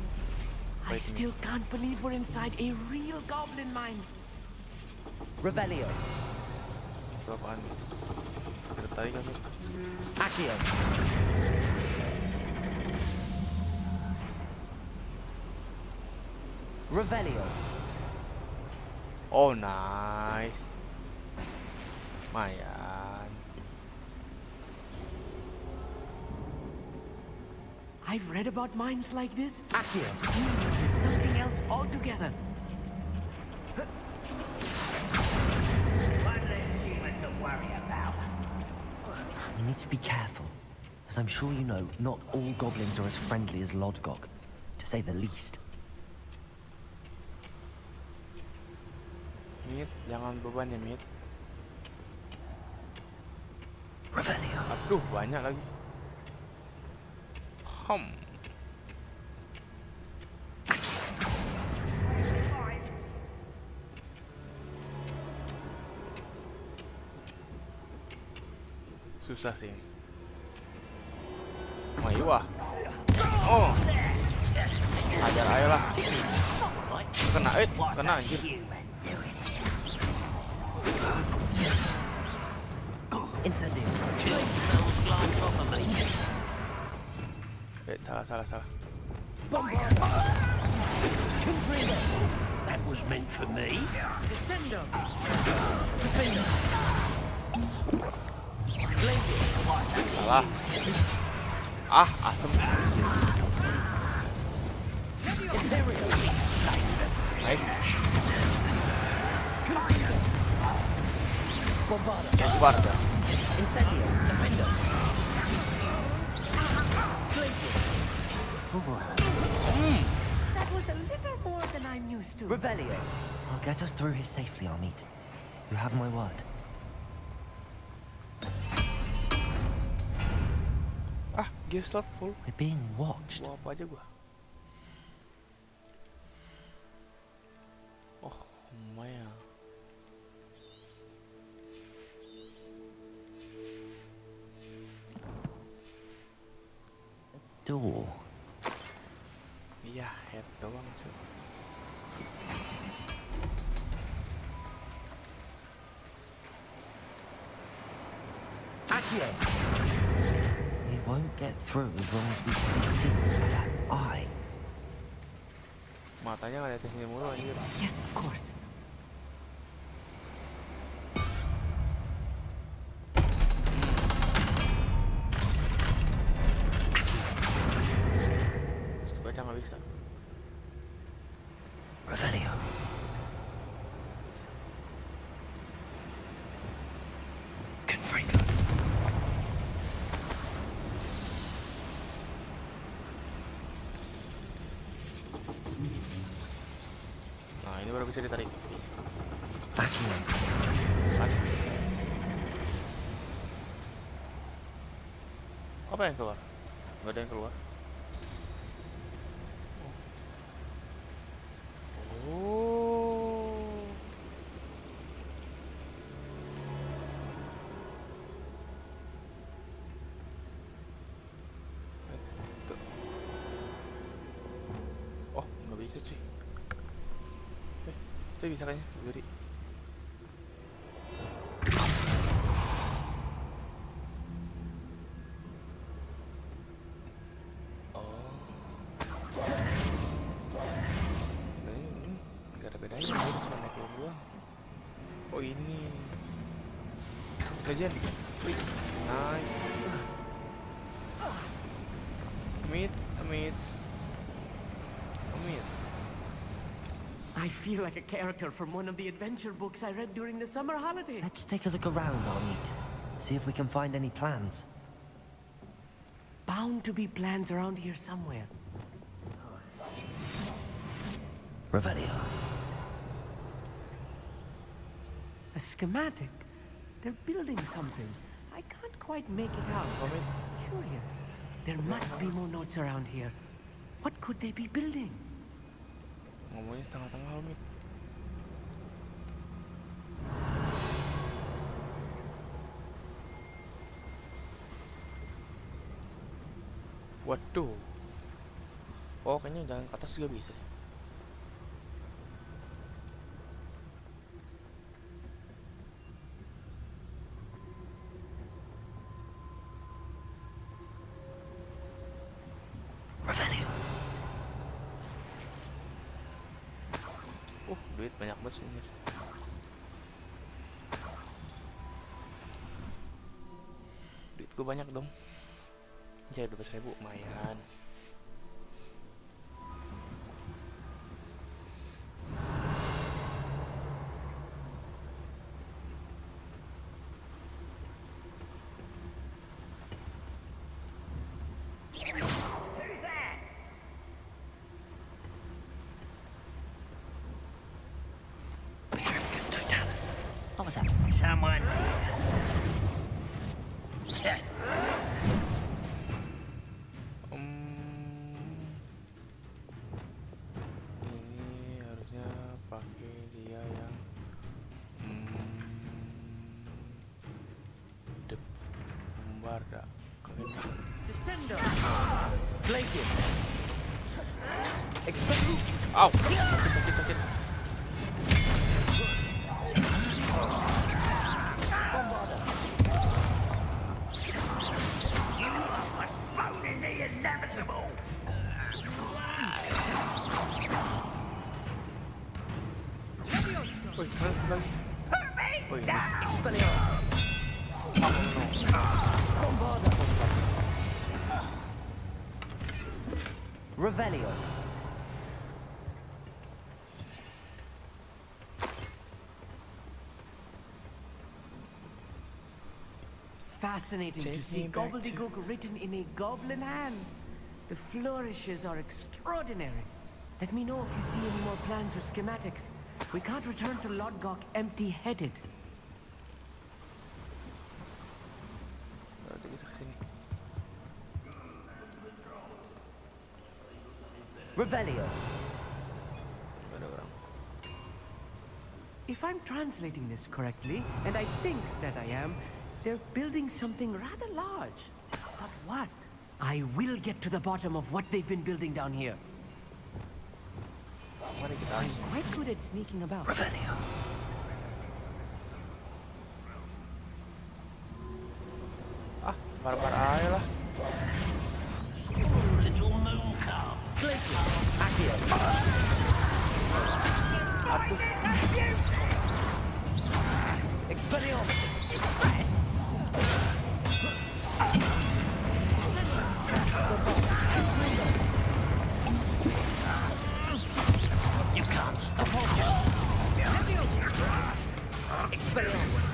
I still can't believe we're inside a real goblin mine. Revelio. Berapaan? Kita tarik kan, mid. Accio. Revelio. Oh, nice. Lumayan. I've read about mines like this. Accio. Seeing it is something else altogether. One less human to worry about. We need to be careful. As I'm sure you know, not all goblins are as friendly as Lodgok, to say the least. Mid, jangan beban ya, mid. Revelio. Aduh, banyak lagi. Susah sih. Ayo wah. Oh. Ajar ayo lah. Kena, kena anjir. Incendio. Salah. That was meant for me. Descendo. Salah. Ah, asem. Nice. Bombarda. Incendio. Defender. That was a little more than I'm used to. Revelio. I'll get us through here safely, Armit. You have my word. Ah, gear slot full. We're being watched. Gua apa aja gua. Oh, lumayan. Door. Iya, head doang cuy. Accio. We won't get through as long as we can be seen by that eye. Matanya nggak ada sini mulu anjir. Yes, of course. Baca nggak bisa. Revelio. Confringo. Nah, ini baru bisa ditarik. Accio. Apa yang keluar? Nggak ada yang keluar. Oh. Oh, nggak bisa cuy. Saya bisa kayaknya berdiri. Oh ini Legend, please. Nice. Meet. I feel like a character from one of the adventure books I read during the summer holidays. Let's take a look around, Armit. See if we can find any plans. bound to be plans around here somewhere. Revelio. A schematic? They're building something. I can't quite make it out. Curious. There must be more notes around here. What could they be building? Ngomongnya tengah-tengah Homid. Waduh. Oh, kayaknya jalan ke atas juga bisa. Revelio. Duit banyak banget sih. Duitku banyak dong. Jadi 12.000 lumayan. What was that? Someone's here. Ini harusnya pakai dia yang Bombarda. Descendo. Glaciers. Expect. Au, sakit. Postponing the inevitable. Woi, keren lagi. Woi, Expelliarmus. Bombarda. Revelio. Fascinating to Take see me back gobbledygook written in a goblin hand. The flourishes are extraordinary. Let me know if you see any more plans or schematics. We can't return to Lodgok empty-headed. Revelio. If I'm translating this correctly, and I think that I am, they're building something rather large. But what? I will get to the bottom of what they've been building down here. I'm quite good at sneaking about. Revelio. Barbar aja lah. Little moon calf. Glacier. Accio. Expelliarmus. Rest. You can't stop. Expelliarmus.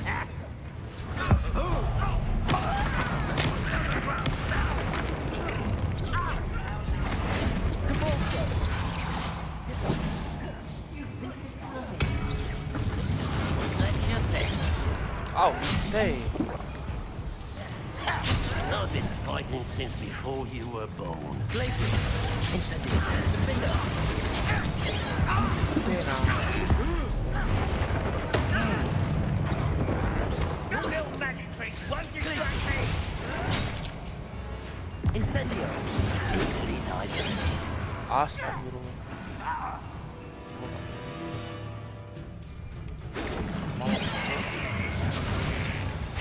Au, hey. I've been fighting since before you were born. Glacier. Incendio. Defender. Your little magic tricks won't distract me. Incendio. Easily digested. Astagfirullah.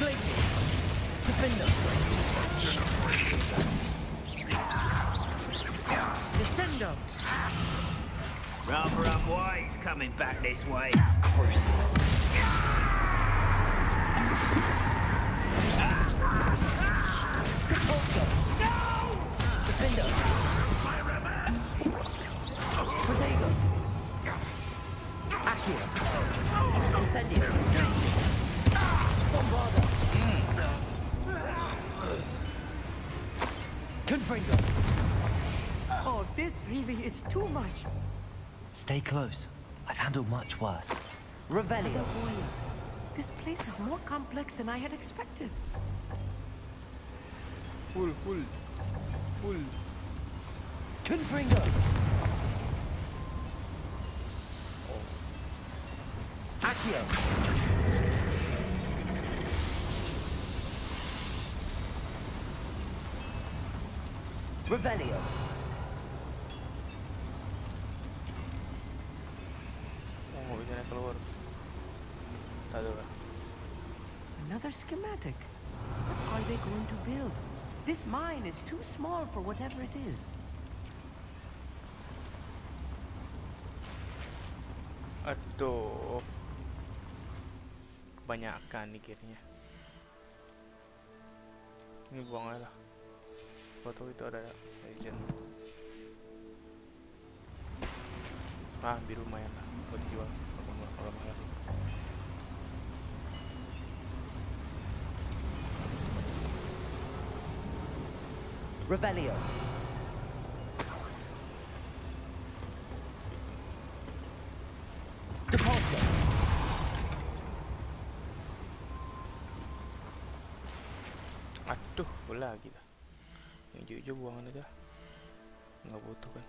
Glacier. Defender. Descendo. Rather unwise coming back this way. Crucial. Repulsor. No! Defender. Protego. Accio. Incendio. Bombarda. Confringo! Oh, this really is too much. Stay close. I've handled much worse. Revelio! Abuela, this place is more complex than I had expected. Full. Confringo! Accio! Revelio! Oh, nggak bisa naik keluar. Tahu kan? Another schematic. What are they going to build? This mine is too small for whatever it is. Aduh, kebanyakan nih kayaknya. Ini buang aja lah. Foto itu ada legend. Biru lumayan lah buat jual kalau mahal. Revelio! Depulso! Aduh, full lagi dah. Yang hijau-hijau buangan aja. Nggak butuh kan.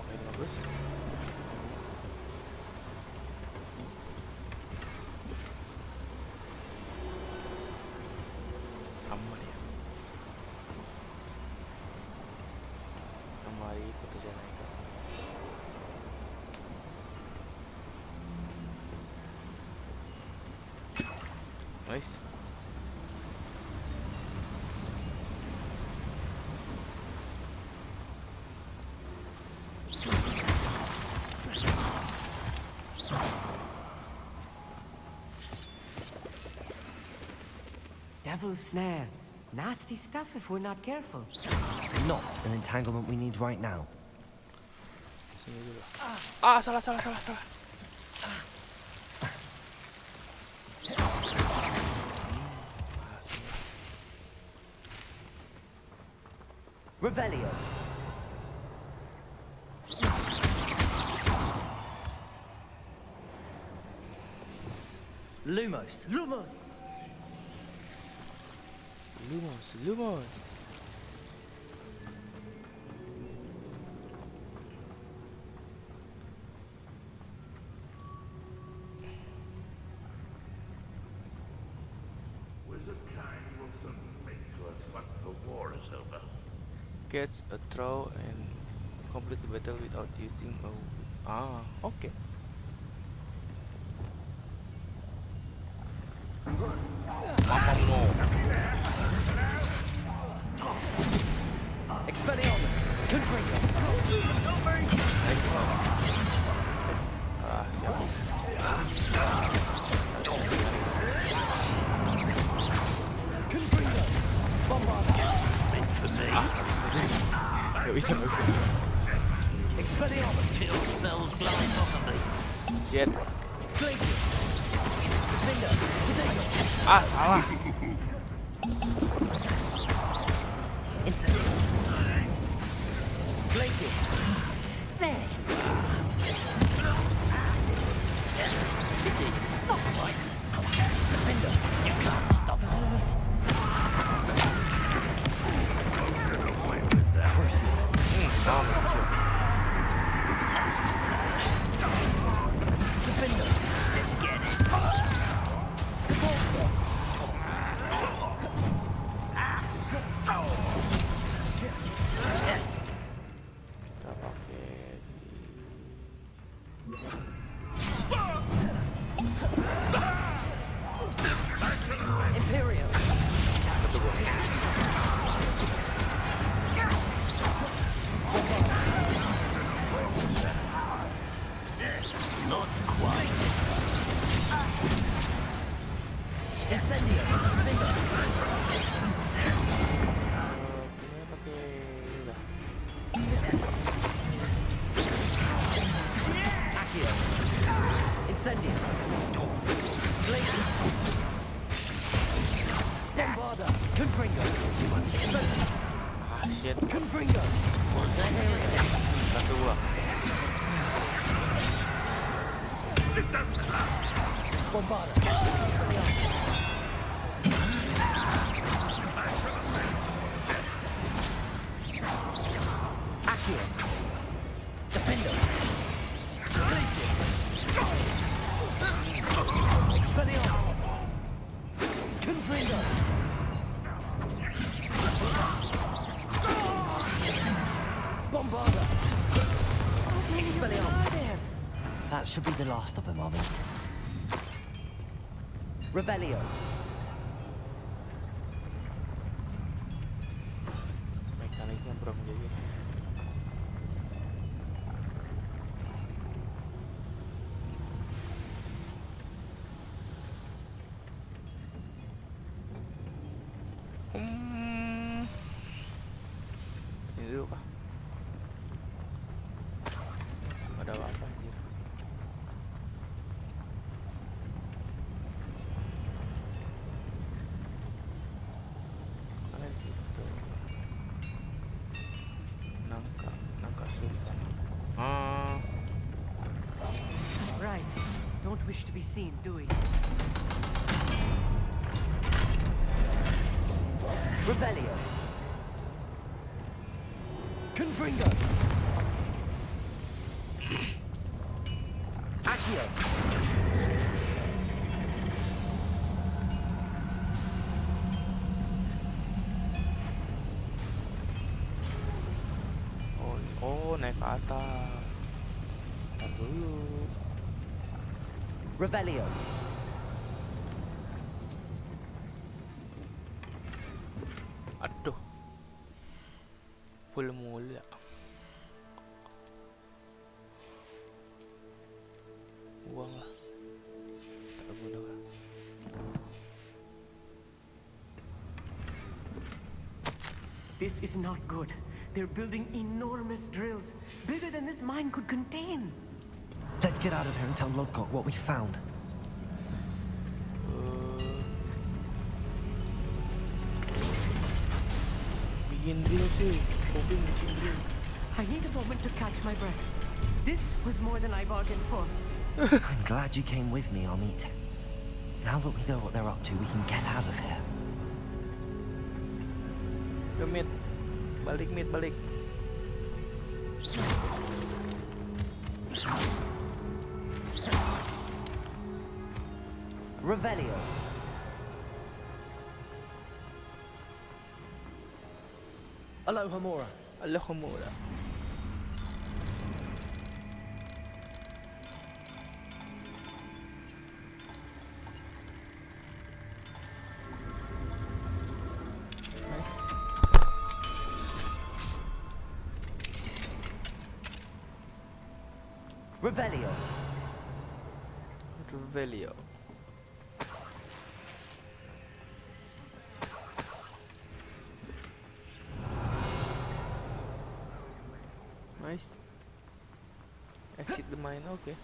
Oke, bagus. Aman ya. Mari ikut aja naik. Nice. Devil's snare. Nasty stuff if we're not careful. Not an entanglement we need right now. Sini dulu. Salah. Revelio! Lumos! Lumos. Wizard kind will submit to us once the war is over. Catch a throw and complete the battle without using a... okay. Expelliarmus! Confringo! Confringo! Bombard! Gak bisa. Expelliarmus! Kill spells glide off of me. Shit. Glacier! Confringo! Salah. Insect! Glacier! There you are! Confringo! You can't stop it. Crucial! Confringo! Let's get this. Depulso! Kita pakai Shit. Confringo. Satu gua. Bombarda. Accio. Defender. Glacius. Expelliarmus. Confringo. Bombarda. Expelliarmus. That should be the last of them, Armand. Revelio. Mekaniknya belum jadi. Ini dulu kah? Ada apa-apa anjir. Mana gitu. Nangka sultan. Right. Don't wish to be seen, do we? Revelio. Confringo. Accio. Oh, naik ke atas. Ntar dulu. Revelio. Aduh. Full mula. Buang lah. Tak guna lah. This is not good. They're building enormous drills, bigger than this mine could contain. Let's get out of here and tell Lodgok what we found. Bikin drill cuy. Bikin drill. I need a moment to catch my breath. This was more than I bargained for. I'm glad you came with me, Amit. Now that we know what they're up to, we can get out of here. Ke mid. Balik. Revelio. Aloha Mora. Alhamdulillah. Revelio. Revelio. Nice. Exit the mine, okay.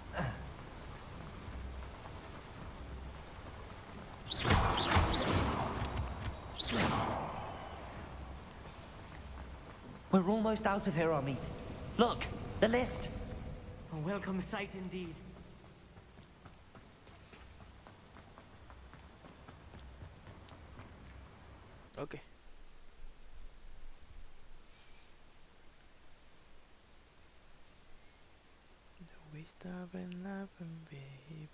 We're almost out of here, Amit. Look, the lift. A welcome sight indeed. Okay. We stop and laughing, baby.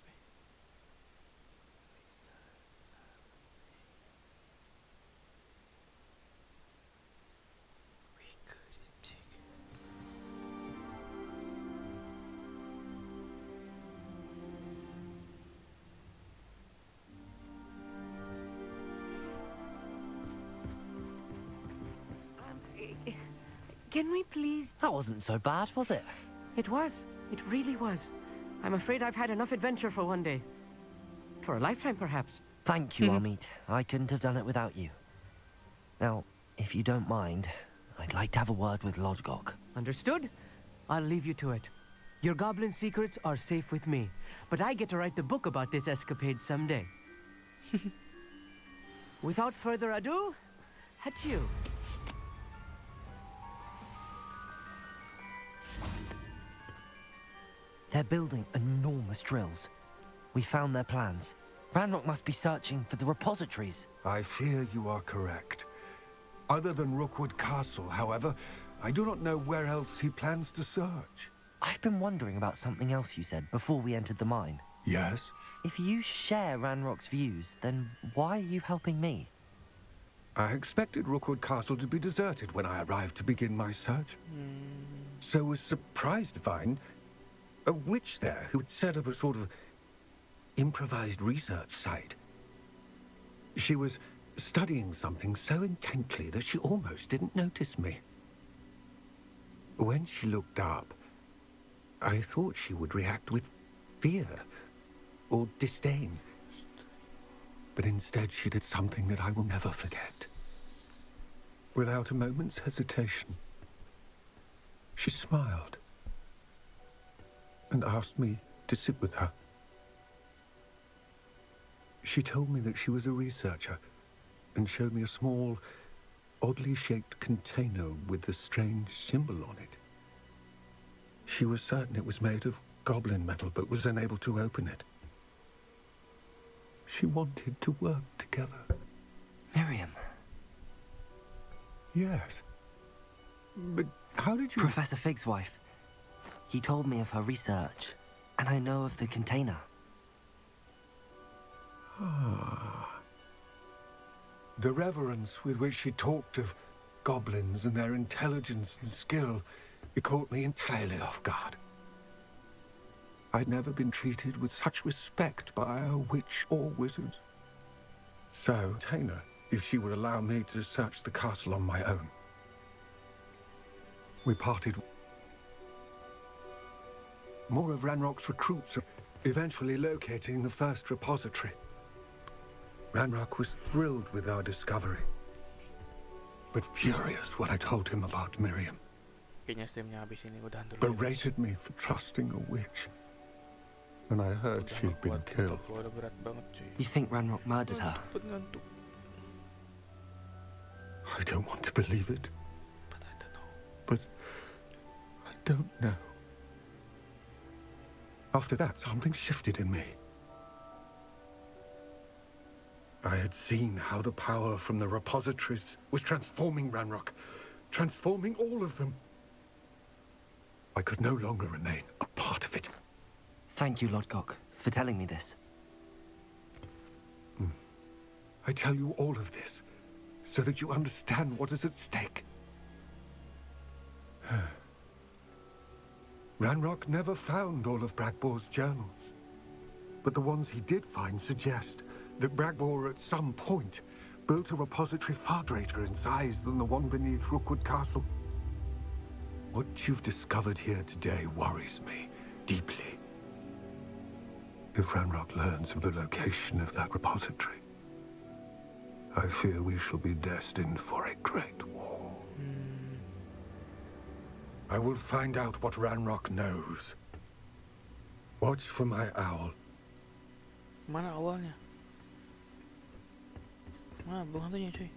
We couldn't take it. Can we please? That wasn't so bad, was it? It was. It really was. I'm afraid I've had enough adventure for one day. For a lifetime, perhaps. Thank you, Amit. I couldn't have done it without you. Now, if you don't mind, I'd like to have a word with Lodgok. Understood? I'll leave you to it. Your goblin secrets are safe with me, but I get to write the book about this escapade someday. Without further ado, adieu. They're building enormous drills. We found their plans. Ranrock must be searching for the repositories. I fear you are correct. Other than Rookwood Castle, however, I do not know where else he plans to search. I've been wondering about something else you said before we entered the mine. Yes? If you share Ranrock's views, then why are you helping me? I expected Rookwood Castle to be deserted when I arrived to begin my search. So was surprised to find a witch there who had set up a sort of improvised research site. She was studying something so intently that she almost didn't notice me. When she looked up, I thought she would react with fear or disdain. But instead she did something that I will never forget. Without a moment's hesitation, she smiled and asked me to sit with her. She told me that she was a researcher and showed me a small, oddly shaped container with a strange symbol on it. She was certain it was made of goblin metal, but was unable to open it. She wanted to work together. Miriam. Yes. But how did you... Professor Fig's wife. He told me of her research, and I know of the container. Ah. The reverence with which she talked of goblins and their intelligence and skill, it caught me entirely off guard. I'd never been treated with such respect by a witch or wizard. So, Taina, if she would allow me to search the castle on my own. We parted. More of Ranrock's recruits are eventually locating the first repository. Ranrock was thrilled with our discovery, but furious when I told him about Miriam. Kayaknya streamnya habis ini udahan dulu. Berated me for trusting a witch, and I heard she'd been killed. Udah berat banget cuy. You think Ranrock murdered her? Ngantuk. I don't want to believe it, But I don't know. but I don't know. After that, something shifted in me. I had seen how the power from the repositories was transforming Ranrock, transforming all of them. I could no longer remain a part of it. Thank you, Lodgok, for telling me this. I tell you all of this so that you understand what is at stake. Ranrock never found all of Bragbor's journals, but the ones he did find suggest that Bragbor at some point built a repository far greater in size than the one beneath Rookwood Castle. What you've discovered here today worries me deeply. If Ranrock learns of the location of that repository, I fear we shall be destined for a great war. I will find out what Ranrock knows. Watch for my owl. Mana awalnya? Mana belum hantunya cuy?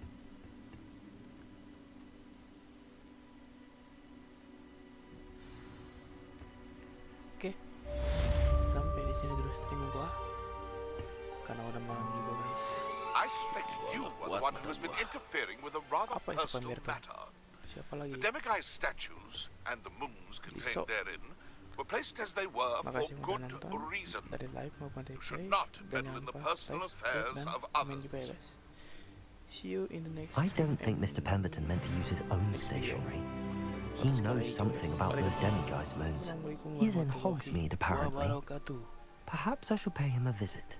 Oke. Sampai di sini dulu streaming gua. Karena udah malam juga guys. I suspect you were the one who has been interfering with a rather Apa itu personal pamer tuh? matter. Siapa lagi? The demiguise statues and the moons contained Besok. therein were placed as they were for Makasih udah good nonton reason. dari live maupun You should replay. not Dan meddle jangan in the lupa personal like, affairs subscribe, of dan komen juga ya others. guys. See you in the next I don't stream think Mr. Pemberton meant to use his own next video. stationery. He knows something about those demiguise moons. He's in Hogsmeade, apparently. Wabarakatuh. Perhaps I shall pay him a visit.